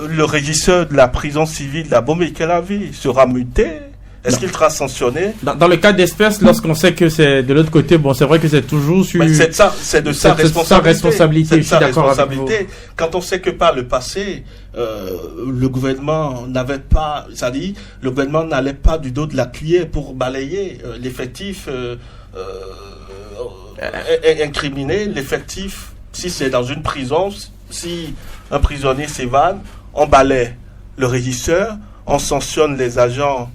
[SPEAKER 6] le régisseur de la prison civile de la Bomé-Calavi sera muté? Est-ce qu'il sera sanctionné?
[SPEAKER 4] Dans le cas d'espèce, lorsqu'on sait que c'est de l'autre côté, bon, c'est vrai que c'est toujours sur...
[SPEAKER 6] C'est de sa responsabilité.
[SPEAKER 4] Je suis d'accord avec vous.
[SPEAKER 6] Quand on sait que par le passé, le gouvernement n'avait pas, c'est-à-dire, le gouvernement n'allait pas du dos de la cuillère pour balayer l'effectif incriminé, l'effectif, si c'est dans une prison, si un prisonnier s'évade, on balaie le régisseur, on sanctionne les agents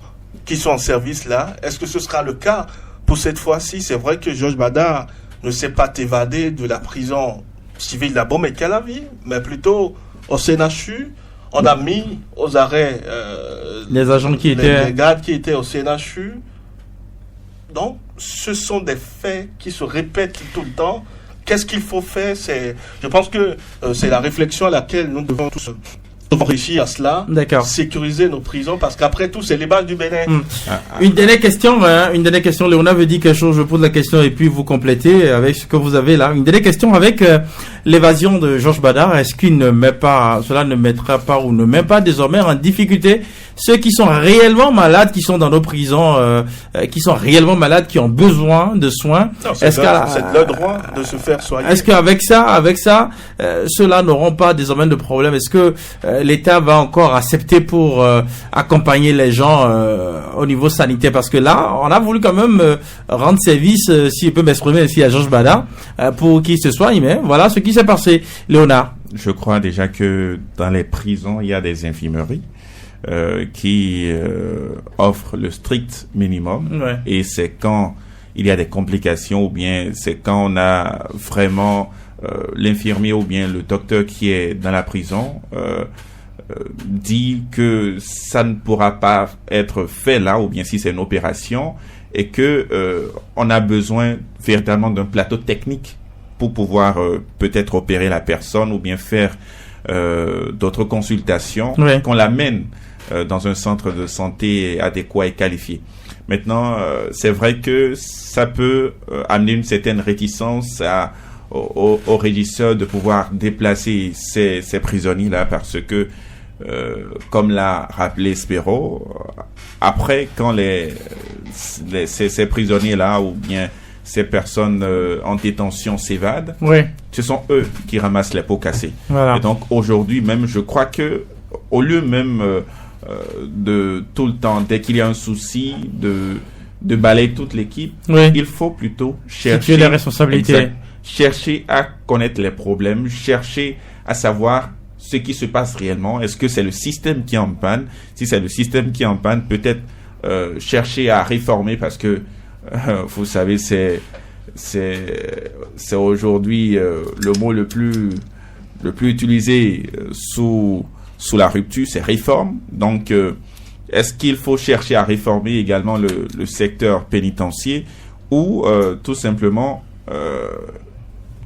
[SPEAKER 6] qui sont en service là. Est-ce que ce sera le cas pour cette fois-ci? C'est vrai que Georges Bada ne s'est pas évadé de la prison civile de la Bomé-Calavi, mais plutôt au CNHU. On a mis aux arrêts
[SPEAKER 4] les agents qui étaient...
[SPEAKER 6] les gardes qui étaient au CNHU. Donc, ce sont des faits qui se répètent tout le temps. Qu'est-ce qu'il faut faire? Je pense que c'est la réflexion à laquelle nous devons tous réfléchir à cela.
[SPEAKER 4] D'accord.
[SPEAKER 6] Sécuriser nos prisons, parce qu'après tout, c'est les bases du Bénin.
[SPEAKER 4] Une dernière question, Léona veut dire quelque chose, je pose la question et puis vous complétez avec ce que vous avez là. Une dernière question avec l'évasion de Georges Bada. Est-ce qu'il cela ne mettra pas ou ne met pas désormais en difficulté ceux qui sont réellement malades, qui sont dans nos prisons, qui sont réellement malades, qui ont besoin de soins?
[SPEAKER 6] C'est leur droit de se faire soigner.
[SPEAKER 4] Est-ce qu'avec ça, ceux-là n'auront pas désormais de problème? Est-ce que l'État va encore accepter pour accompagner les gens au niveau sanitaire? Parce que là, on a voulu quand même rendre service, si je peux m'exprimer ici à Georges Bada, pour qu'il se soigne, mais voilà ce qui s'est passé. Léonard.
[SPEAKER 5] Je crois déjà que dans les prisons, il y a des infirmeries qui offrent le strict minimum, et c'est quand il y a des complications ou bien c'est quand on a vraiment l'infirmier ou bien le docteur qui est dans la prison dit que ça ne pourra pas être fait là, ou bien si c'est une opération, et que on a besoin véritablement d'un plateau technique pour pouvoir peut-être opérer la personne ou bien faire d'autres consultations, qu'on l'amène dans un centre de santé adéquat et qualifié. Maintenant, c'est vrai que ça peut amener une certaine réticence aux régisseurs de pouvoir déplacer ces prisonniers-là, parce que, comme l'a rappelé Spero, après, quand ces prisonniers-là ou bien ces personnes en détention s'évadent, ce sont eux qui ramassent les pots cassés. Voilà. Et donc, aujourd'hui même, je crois que au lieu même de tout le temps, dès qu'il y a un souci, de balayer toute l'équipe, il faut plutôt chercher
[SPEAKER 4] les responsabilités.
[SPEAKER 5] Chercher à connaître les problèmes, chercher à savoir ce qui se passe réellement. Est-ce que c'est le système qui est en panne? Si c'est le système qui est en panne, peut-être chercher à réformer, parce que vous savez, c'est aujourd'hui le mot le plus le plus utilisé sous la rupture, c'est réforme. Donc, est-ce qu'il faut chercher à réformer également le secteur pénitentiaire ou tout simplement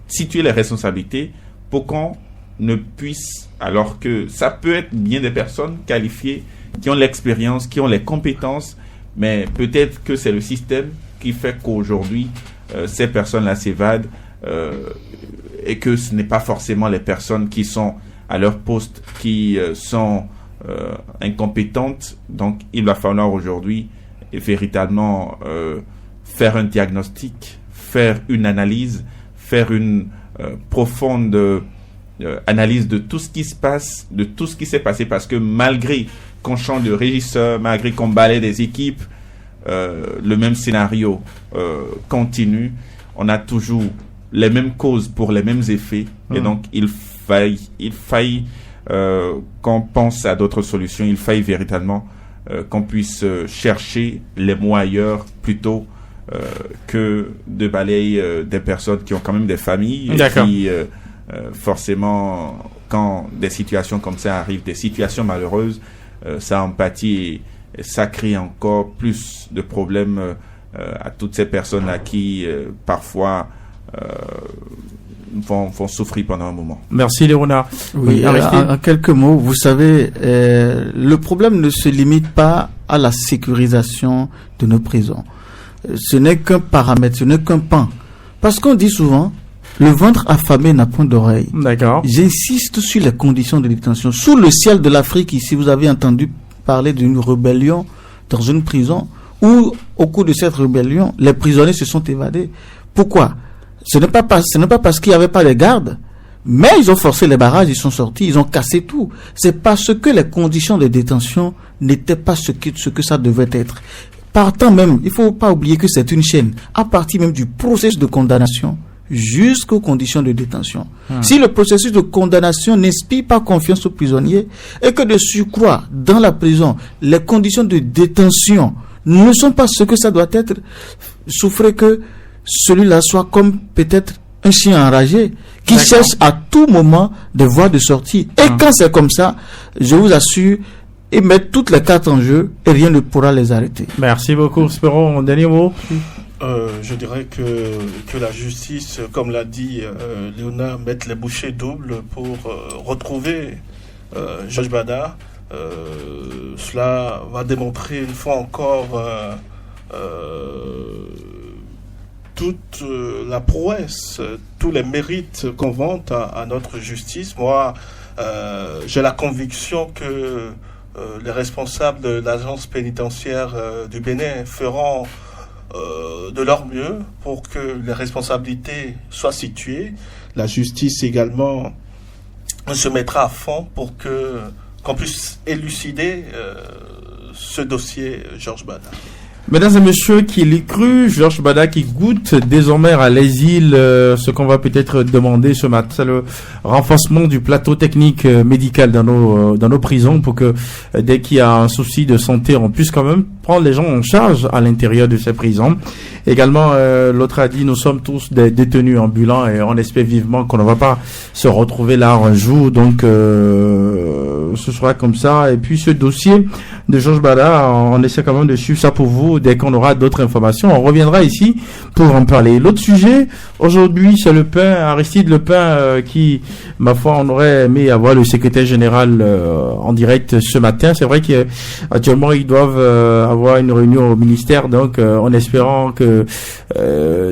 [SPEAKER 5] situer les responsabilités pour qu'on ne puisse, alors que ça peut être bien des personnes qualifiées qui ont l'expérience, qui ont les compétences, mais peut-être que c'est le système qui fait qu'aujourd'hui ces personnes-là s'évadent et que ce n'est pas forcément les personnes qui sont à leur poste qui sont incompétentes. Donc il va falloir aujourd'hui véritablement faire un diagnostic, faire une analyse, faire une profonde analyse de tout ce qui se passe, de tout ce qui s'est passé, parce que malgré qu'on change de régisseur, malgré qu'on balaie des équipes, le même scénario continue. On a toujours les mêmes causes pour les mêmes effets, et donc il faille qu'on pense à d'autres solutions. Il faille véritablement qu'on puisse chercher les mots ailleurs plutôt que de balayer des personnes qui ont quand même des familles et qui forcément, quand des situations comme ça arrivent, des situations malheureuses, ça empathie et ça crée encore plus de problèmes à toutes ces personnes-là qui parfois vont souffrir pendant un moment.
[SPEAKER 4] Merci Léonard.
[SPEAKER 7] Oui, en quelques mots, vous savez, le problème ne se limite pas à la sécurisation de nos prisons. Ce n'est qu'un paramètre, ce n'est qu'un pan. Parce qu'on dit souvent, le ventre affamé n'a point d'oreille.
[SPEAKER 4] D'accord.
[SPEAKER 7] J'insiste sur les conditions de détention. Sous le ciel de l'Afrique, ici, vous avez entendu parler d'une rébellion dans une prison où, au cours de cette rébellion, les prisonniers se sont évadés. Pourquoi? Ce n'est pas parce qu'il n'y avait pas de garde, mais ils ont forcé les barrages, ils sont sortis, ils ont cassé tout. C'est parce que les conditions de détention n'étaient pas ce que ça devait être. Partant même, il ne faut pas oublier que c'est une chaîne, à partir même du processus de condamnation jusqu'aux conditions de détention. Si le processus de condamnation n'inspire pas confiance aux prisonniers et que de surcroît, dans la prison, les conditions de détention ne sont pas ce que ça doit être, souffrez que celui-là soit comme peut-être un chien enragé qui cherche à tout moment des voies de sortie. Et quand c'est comme ça, je vous assure, ils mettent toutes les cartes en jeu et rien ne pourra les arrêter.
[SPEAKER 4] Merci beaucoup. Spéron, dernier mot.
[SPEAKER 6] Je dirais que la justice, comme l'a dit Léonard, mette les bouchées doubles pour retrouver Georges Bada. Cela va démontrer une fois encore toute la prouesse, tous les mérites qu'on vante à notre justice. Moi, j'ai la conviction que les responsables de l'agence pénitentiaire du Bénin feront de leur mieux pour que les responsabilités soient situées. La justice également se mettra à fond pour qu'on puisse élucider ce dossier Georges Bada.
[SPEAKER 4] Mesdames et messieurs, qui l'ait cru, Georges Bada qui goûte désormais à l'asile, ce qu'on va peut-être demander ce matin, c'est le renforcement du plateau technique médical dans nos prisons pour que dès qu'il y a un souci de santé, on puisse quand même prendre les gens en charge à l'intérieur de ces prisons. Également, l'autre a dit, nous sommes tous des détenus ambulants et on espère vivement qu'on ne va pas se retrouver là un jour. Donc, ce sera comme ça. Et puis, ce dossier de Georges Bada, on essaie quand même de suivre ça pour vous. Dès qu'on aura d'autres informations, on reviendra ici pour en parler. L'autre sujet, aujourd'hui, c'est le pain, Aristide Le Pain, qui, ma foi, on aurait aimé avoir le secrétaire général en direct ce matin. C'est vrai qu'actuellement, ils doivent avoir une réunion au ministère, donc en espérant que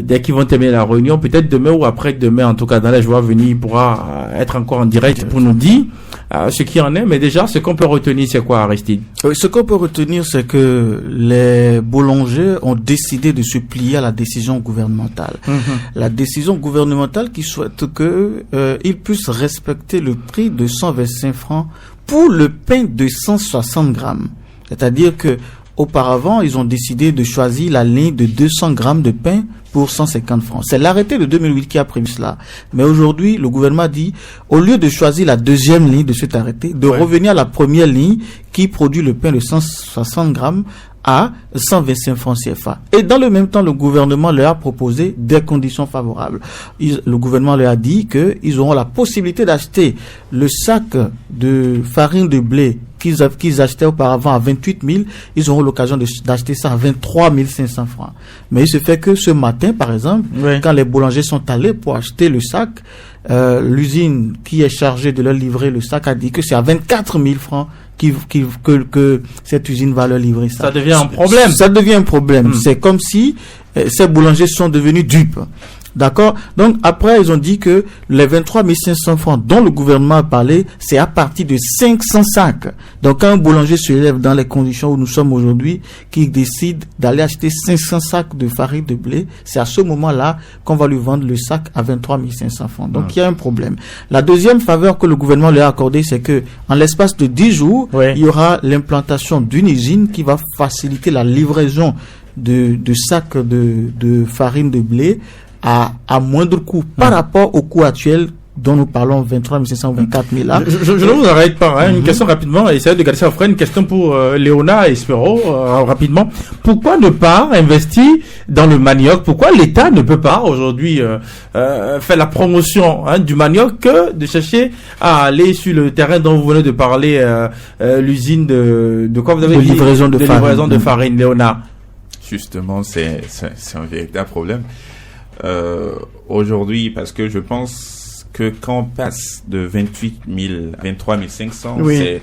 [SPEAKER 4] dès qu'ils vont terminer la réunion, peut-être demain ou après-demain, en tout cas dans les jours à venir, il pourra être encore en direct pour nous dire ce qu'il en est. Mais déjà, ce qu'on peut retenir, c'est quoi, Aristide?
[SPEAKER 7] Oui, ce qu'on peut retenir, c'est que les boulangers ont décidé de se plier à la décision gouvernementale. La décision gouvernementale qui souhaite que ils puissent respecter le prix de 125 francs pour le pain de 160 grammes. C'est-à-dire que Auparavant, ils ont décidé de choisir la ligne de 200 grammes de pain pour 150 francs. C'est l'arrêté de 2008 qui a prévu cela. Mais aujourd'hui, le gouvernement dit, au lieu de choisir la deuxième ligne de cet arrêté, de revenir à la première ligne qui produit le pain de 160 grammes à 125 francs CFA. Et dans le même temps, le gouvernement leur a proposé des conditions favorables. Le gouvernement leur a dit qu'ils auront la possibilité d'acheter le sac de farine de blé qu'ils achetaient auparavant à 28 000, ils auront l'occasion d'acheter ça à 23 500 francs. Mais il se fait que ce matin, par exemple, quand les boulangers sont allés pour acheter le sac, l'usine qui est chargée de leur livrer le sac a dit que c'est à 24 000 francs que cette usine va leur livrer ça.
[SPEAKER 4] Ça devient un problème.
[SPEAKER 7] Ça devient un problème. C'est comme si ces boulangers sont devenus dupes. D'accord? Donc, après, ils ont dit que les 23 500 francs dont le gouvernement a parlé, c'est à partir de 500 sacs. Donc, quand un boulanger se lève dans les conditions où nous sommes aujourd'hui, qui décide d'aller acheter 500 sacs de farine de blé, c'est à ce moment-là qu'on va lui vendre le sac à 23 500 francs. Donc, il y a un problème. La deuxième faveur que le gouvernement lui a accordée, c'est que, en l'espace de 10 jours, il y aura l'implantation d'une usine qui va faciliter la livraison de sacs de farine de blé à moindre coût par rapport au coût actuel dont nous parlons, 23 500 ou 24 000 là.
[SPEAKER 4] Je ne vous arrête pas. Une question rapidement. Essayez de garder ça après. Une question pour Léona et Espero, rapidement. Pourquoi ne pas investir dans le manioc? Pourquoi l'État ne peut pas aujourd'hui faire la promotion du manioc que de chercher à aller sur le terrain dont vous venez de parler, l'usine de quoi vous avez dit?
[SPEAKER 7] Livraison de
[SPEAKER 4] farine, Léona.
[SPEAKER 5] Justement, c'est un véritable problème. Aujourd'hui, parce que je pense que quand on passe de 28 000 à 23 500, c'est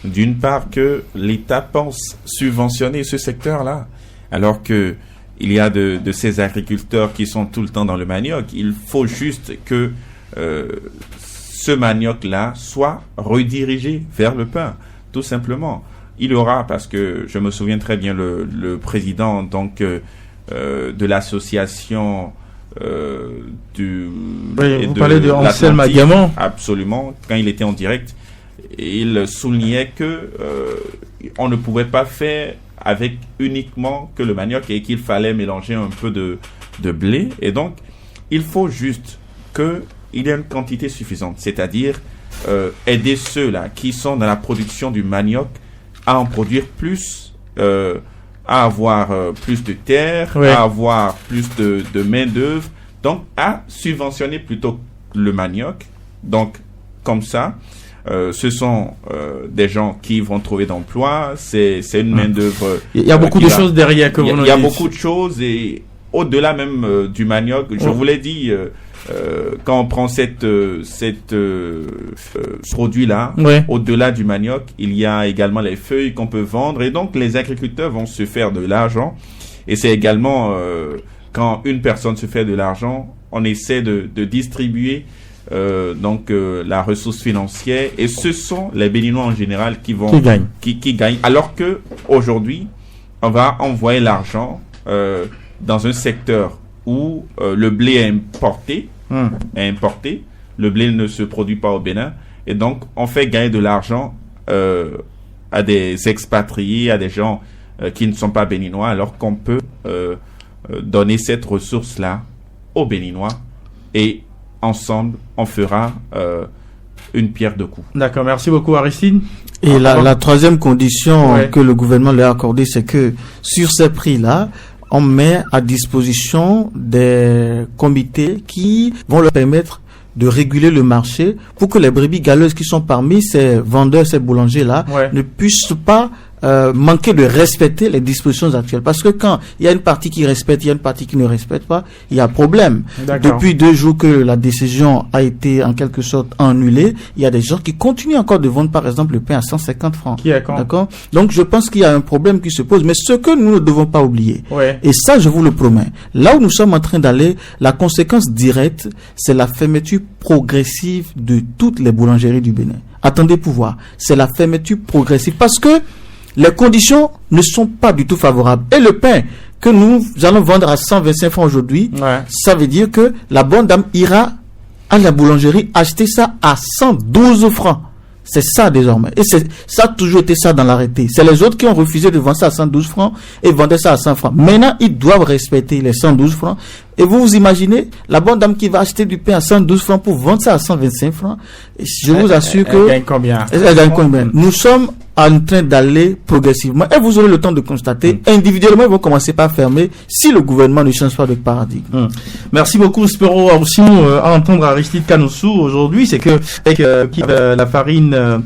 [SPEAKER 5] d'une part que l'État pense subventionner ce secteur-là, alors que il y a de ces agriculteurs qui sont tout le temps dans le manioc. Il faut juste que ce manioc-là soit redirigé vers le pain, tout simplement. Il y aura, parce que je me souviens très bien, le président donc de l'association
[SPEAKER 4] vous parlez de Anselme Diamant.
[SPEAKER 5] Absolument, quand il était en direct, il soulignait que on ne pouvait pas faire avec uniquement que le manioc et qu'il fallait mélanger un peu de blé, et donc il faut juste qu'il y ait une quantité suffisante, c'est-à-dire aider ceux-là qui sont dans la production du manioc à en produire plus, à avoir plus de terre, à avoir plus de main-d'œuvre, donc à subventionner plutôt le manioc. Donc, comme ça, ce sont des gens qui vont trouver d'emploi, c'est une main-d'œuvre.
[SPEAKER 4] Il y a beaucoup de choses derrière que vous nous dites.
[SPEAKER 5] Il y a beaucoup de choses, et au-delà même du manioc, je vous l'ai dit, quand on prend ce produit-là, au-delà du manioc, il y a également les feuilles qu'on peut vendre, et donc les agriculteurs vont se faire de l'argent. Et c'est également quand une personne se fait de l'argent, on essaie de distribuer la ressource financière, et ce sont les Béninois en général qui gagnent. Alors que aujourd'hui, on va envoyer l'argent dans un secteur où le blé est importé. Le blé ne se produit pas au Bénin, et donc on fait gagner de l'argent à des expatriés, à des gens qui ne sont pas béninois, alors qu'on peut donner cette ressource-là aux Béninois, et ensemble on fera une pierre de coups.
[SPEAKER 4] D'accord, merci beaucoup Aristide.
[SPEAKER 7] Et la troisième condition que le gouvernement leur a accordée, c'est que sur ces prix-là, on met à disposition des comités qui vont leur permettre de réguler le marché pour que les brebis galeuses qui sont parmi ces vendeurs, ces boulangers-là, ne puissent pas manquer de respecter les dispositions actuelles. Parce que quand il y a une partie qui respecte, il y a une partie qui ne respecte pas, il y a problème. Depuis 2 jours que la décision a été en quelque sorte annulée, il y a des gens qui continuent encore de vendre par exemple le pain à 150 francs. D'accord? Donc je pense qu'il y a un problème qui se pose, mais ce que nous ne devons pas oublier, et ça je vous le promets, là où nous sommes en train d'aller, la conséquence directe, c'est la fermeture progressive de toutes les boulangeries du Bénin. Attendez pour voir, c'est la fermeture progressive, parce que les conditions ne sont pas du tout favorables. Et le pain que nous allons vendre à 125 francs aujourd'hui, ça veut dire que la bonne dame ira à la boulangerie acheter ça à 112 francs. C'est ça désormais. Et ça a toujours été ça dans l'arrêté. C'est les autres qui ont refusé de vendre ça à 112 francs et vendaient ça à 100 francs. Maintenant, ils doivent respecter les 112 francs. Et vous imaginez, la bonne dame qui va acheter du pain à 112 francs pour vendre ça à 125 francs, je vous assure que...
[SPEAKER 4] Elle gagne combien?
[SPEAKER 7] Elle gagne combien? Nous sommes en train d'aller progressivement. Et vous aurez le temps de constater, individuellement, ils vont commencer par fermer si le gouvernement ne change pas de paradigme.
[SPEAKER 4] Merci beaucoup, Spero. Aussi, à entendre Aristide Kanoussou aujourd'hui, c'est que avec la farine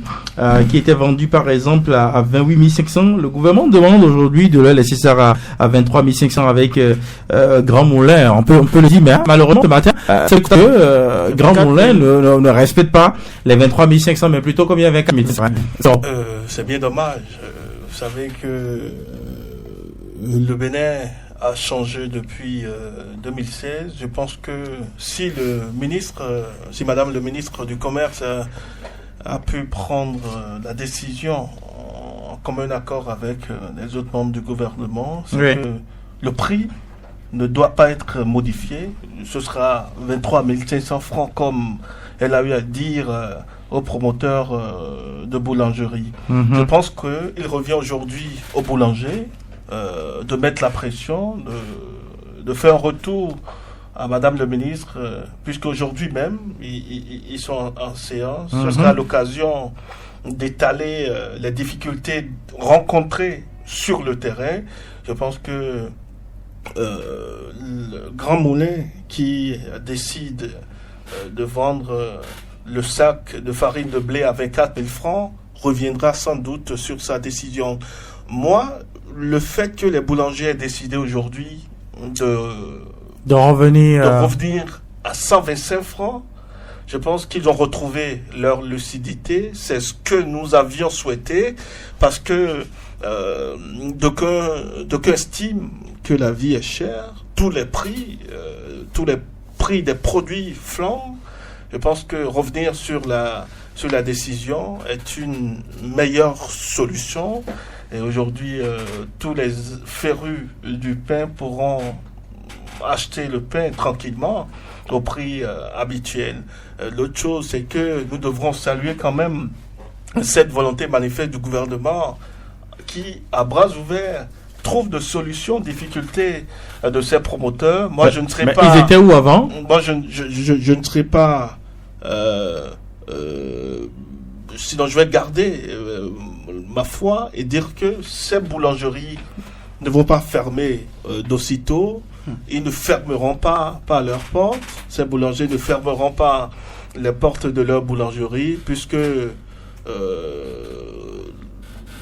[SPEAKER 4] qui était vendue par exemple à 28 500, le gouvernement demande aujourd'hui de la laisser ça à 23 500 avec Grand Moulin. On peut le dire, mais malheureusement ce matin, c'est que Grand Moulin ne respecte pas les 23 500, mais plutôt combien? 24 500.
[SPEAKER 6] C'est bien dommage. Vous savez que le Bénin a changé depuis 2016. Je pense que si Madame le ministre du Commerce a pu prendre la décision en commun accord avec les autres membres du gouvernement, c'est que le prix ne doit pas être modifié. Ce sera 23 500 francs comme elle a eu à dire aux promoteurs de boulangerie. Je pense qu'il revient aujourd'hui aux boulangers de mettre la pression, de faire un retour à Madame le ministre, puisqu'aujourd'hui même, ils sont en séance. Ce sera l'occasion d'étaler les difficultés rencontrées sur le terrain. Je pense que le Grand Moulin qui décide de vendre le sac de farine de blé à 24 000 francs reviendra sans doute sur sa décision. Moi, le fait que les boulangers aient décidé aujourd'hui de revenir à 125 francs, je pense qu'ils ont retrouvé leur lucidité. C'est ce que nous avions souhaité, parce que d'aucuns estiment que la vie est chère, tous les prix des produits flambent. Je pense que revenir sur la décision est une meilleure solution. Et aujourd'hui, tous les férus du pain pourront acheter le pain tranquillement au prix habituel. L'autre chose, c'est que nous devrons saluer quand même cette volonté manifeste du gouvernement qui, à bras ouverts, trouve de solutions aux difficultés de ces promoteurs. Moi, je ne serai pas...
[SPEAKER 4] Ils étaient où avant?
[SPEAKER 6] Moi, je ne serai pas... sinon, je vais garder ma foi et dire que ces boulangeries ne vont pas fermer d'aussitôt. Ils ne fermeront pas leurs portes. Ces boulangers ne fermeront pas les portes de leur boulangerie, puisque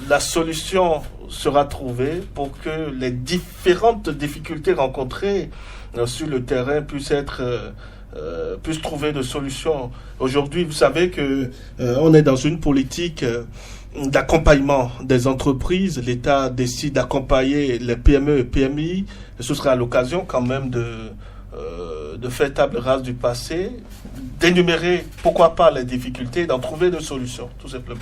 [SPEAKER 6] la solution sera trouvée pour que les différentes difficultés rencontrées sur le terrain puissent trouver de solutions. Aujourd'hui, vous savez que on est dans une politique d'accompagnement des entreprises. L'État décide d'accompagner les PME et PMI. Et ce sera l'occasion quand même de faire table rase du passé, d'énumérer pourquoi pas les difficultés, d'en trouver des solutions, tout simplement.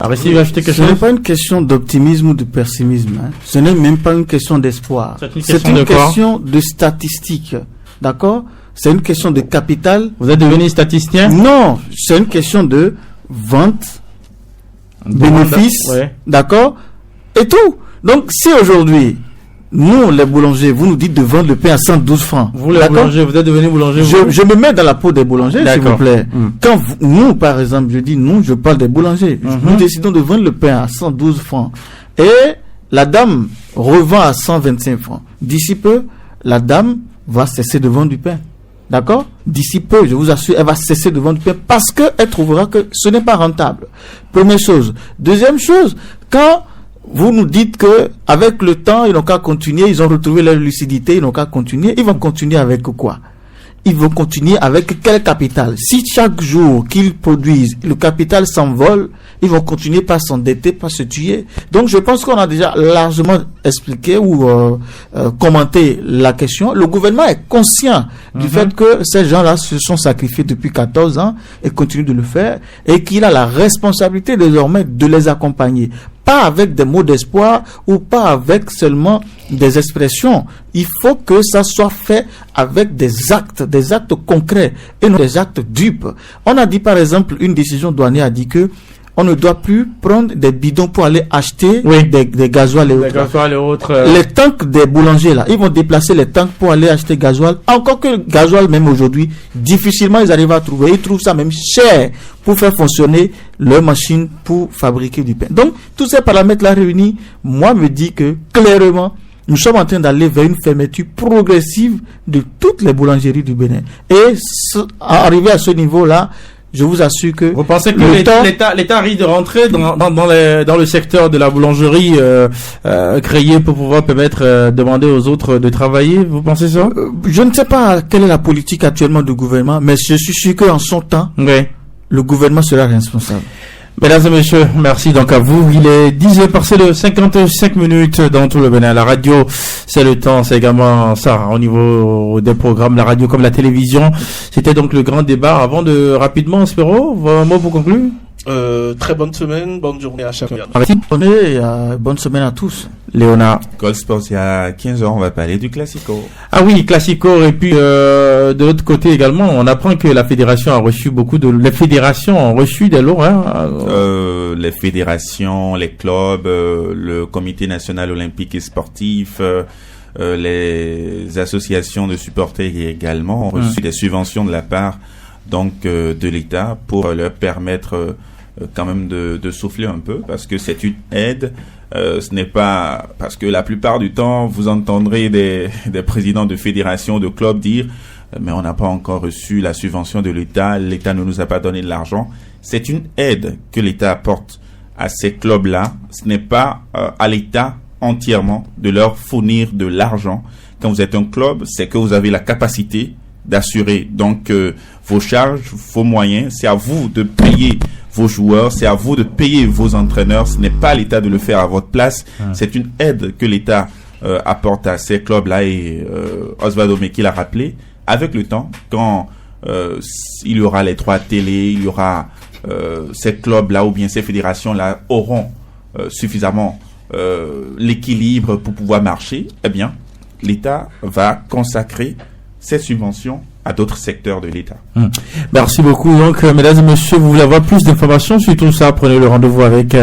[SPEAKER 7] Ce n'est pas une question d'optimisme ou de pessimisme. Ce n'est même pas une question d'espoir. C'est une question de statistique. D'accord? C'est une question de capital.
[SPEAKER 4] Vous êtes devenu statisticien?
[SPEAKER 7] Non, c'est une question de vente, bénéfice, d'accord? Et tout. Donc, si aujourd'hui, nous, les boulangers, vous nous dites de vendre le pain à 112 francs.
[SPEAKER 4] Vous, les boulangers, vous êtes devenu boulanger?
[SPEAKER 7] Je me mets dans la peau des boulangers, s'il vous plaît. Quand nous, par exemple, je dis nous, je parle des boulangers. Nous décidons de vendre le pain à 112 francs. Et la dame revend à 125 francs. D'ici peu, la dame va cesser de vendre du pain. D'accord? D'ici peu, je vous assure, elle va cesser de vendre du pain parce qu'elle trouvera que ce n'est pas rentable. Première chose. Deuxième chose, quand vous nous dites que avec le temps, ils n'ont qu'à continuer, ils ont retrouvé leur lucidité, ils n'ont qu'à continuer, ils vont continuer avec quoi? Ils vont continuer avec quel capital? Si chaque jour qu'ils produisent, le capital s'envole, ils vont continuer par s'endetter, par se tuer. Donc je pense qu'on a déjà largement expliqué ou commenté la question. Le gouvernement est conscient du fait que ces gens-là se sont sacrifiés depuis 14 ans et continuent de le faire, et qu'il a la responsabilité désormais de les accompagner. Pas avec des mots d'espoir ou pas avec seulement des expressions. Il faut que ça soit fait avec des actes concrets et non des actes dupes. On a dit par exemple, une décision douanière a dit que on ne doit plus prendre des bidons pour aller acheter
[SPEAKER 4] Oui.
[SPEAKER 7] des gasoils et
[SPEAKER 4] Les
[SPEAKER 7] autres.
[SPEAKER 4] gasoils et autres.
[SPEAKER 7] Les tanks des boulangers là, ils vont déplacer les tanks pour aller acheter gasoil. Encore que le gasoil même aujourd'hui, difficilement ils arrivent à trouver. Ils trouvent ça même cher pour faire fonctionner leur machine pour fabriquer du pain. Donc tous ces paramètres là réunis, moi me dit que clairement nous sommes en train d'aller vers une fermeture progressive de toutes les boulangeries du Bénin. Et arrivé à ce niveau là, je vous assure que
[SPEAKER 4] Vous pensez que
[SPEAKER 7] le temps-
[SPEAKER 4] l'État risque de rentrer dans le secteur de la boulangerie créé pour pouvoir permettre demander aux autres de travailler? Vous pensez ça?
[SPEAKER 7] je ne sais pas quelle est la politique actuellement du gouvernement, mais je suis sûr qu'en son temps,
[SPEAKER 4] Oui.
[SPEAKER 7] le gouvernement sera responsable.
[SPEAKER 4] Mesdames et messieurs, merci donc à vous. Il est 10h passé de 55 minutes dans tout le Bénin. La radio, c'est le temps, c'est également ça au niveau des programmes, la radio comme la télévision. C'était donc le grand débat. Avant de rapidement, Spéro, un mot pour conclure?
[SPEAKER 6] Très bonne semaine, bonne journée à chacun.
[SPEAKER 7] Bonne semaine à tous.
[SPEAKER 4] Léonard.
[SPEAKER 5] Gold Sports, il y a 15 heures, on va parler du Classico.
[SPEAKER 4] Ah oui, Classico. Et puis de l'autre côté également, on apprend que la fédération a reçu les fédérations ont reçu des lots.
[SPEAKER 5] Les fédérations, les clubs, le Comité national olympique et sportif, les associations de supporters également ont reçu des subventions de la part donc de l'État pour leur permettre quand même de souffler un peu, parce que c'est une aide. Ce n'est pas parce que la plupart du temps vous entendrez des présidents de fédérations, de clubs dire mais on n'a pas encore reçu la subvention de l'État ne nous a pas donné de l'argent. C'est une aide que l'État apporte à ces clubs-là. Ce n'est pas à l'État entièrement de leur fournir de l'argent. Quand vous êtes un club, c'est que vous avez la capacité d'assurer donc vos charges, vos moyens. C'est à vous de payer vos joueurs, c'est à vous de payer vos entraîneurs. Ce n'est pas à l'État de le faire à votre place. C'est une aide que l'État apporte à ces clubs-là, et Osvaldo Meki l'a rappelé. Avec le temps, quand il y aura les droits télé, il y aura ces clubs-là ou bien ces fédérations-là auront suffisamment l'équilibre pour pouvoir marcher, eh bien, l'État va consacrer ces subventions à d'autres secteurs de l'État.
[SPEAKER 4] Merci beaucoup. Donc, mesdames et messieurs, vous voulez avoir plus d'informations sur tout ça, prenez le rendez-vous avec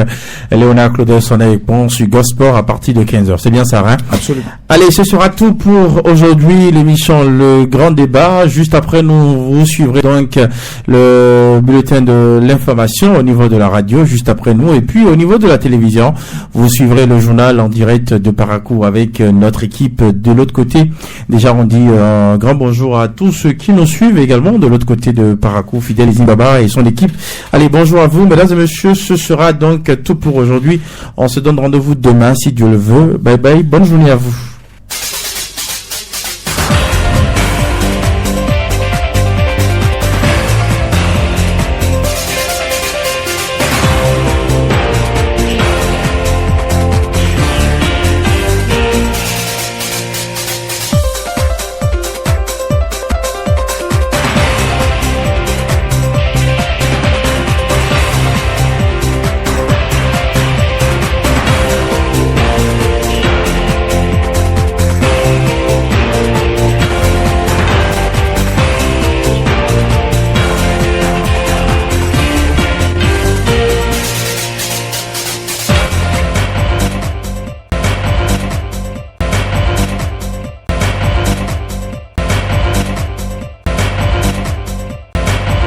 [SPEAKER 4] Léonard Claude Sonnet-Pont sur Gosport à partir de 15h. C'est bien ça, hein?
[SPEAKER 7] Absolument.
[SPEAKER 4] Allez, ce sera tout pour aujourd'hui, l'émission Le Grand Débat. Juste après, vous suivrez donc le bulletin de l'information au niveau de la radio, juste après nous. Et puis, au niveau de la télévision, vous suivrez le journal en direct de Parakou avec notre équipe de l'autre côté. Déjà, on dit un grand bonjour à tous ceux qui nous suivent également de l'autre côté de Parakou, Fidèle Zimbaba et son équipe. Allez, bonjour à vous, mesdames et messieurs. Ce sera donc tout pour aujourd'hui. On se donne rendez-vous demain, si Dieu le veut. Bye bye. Bonne journée à vous.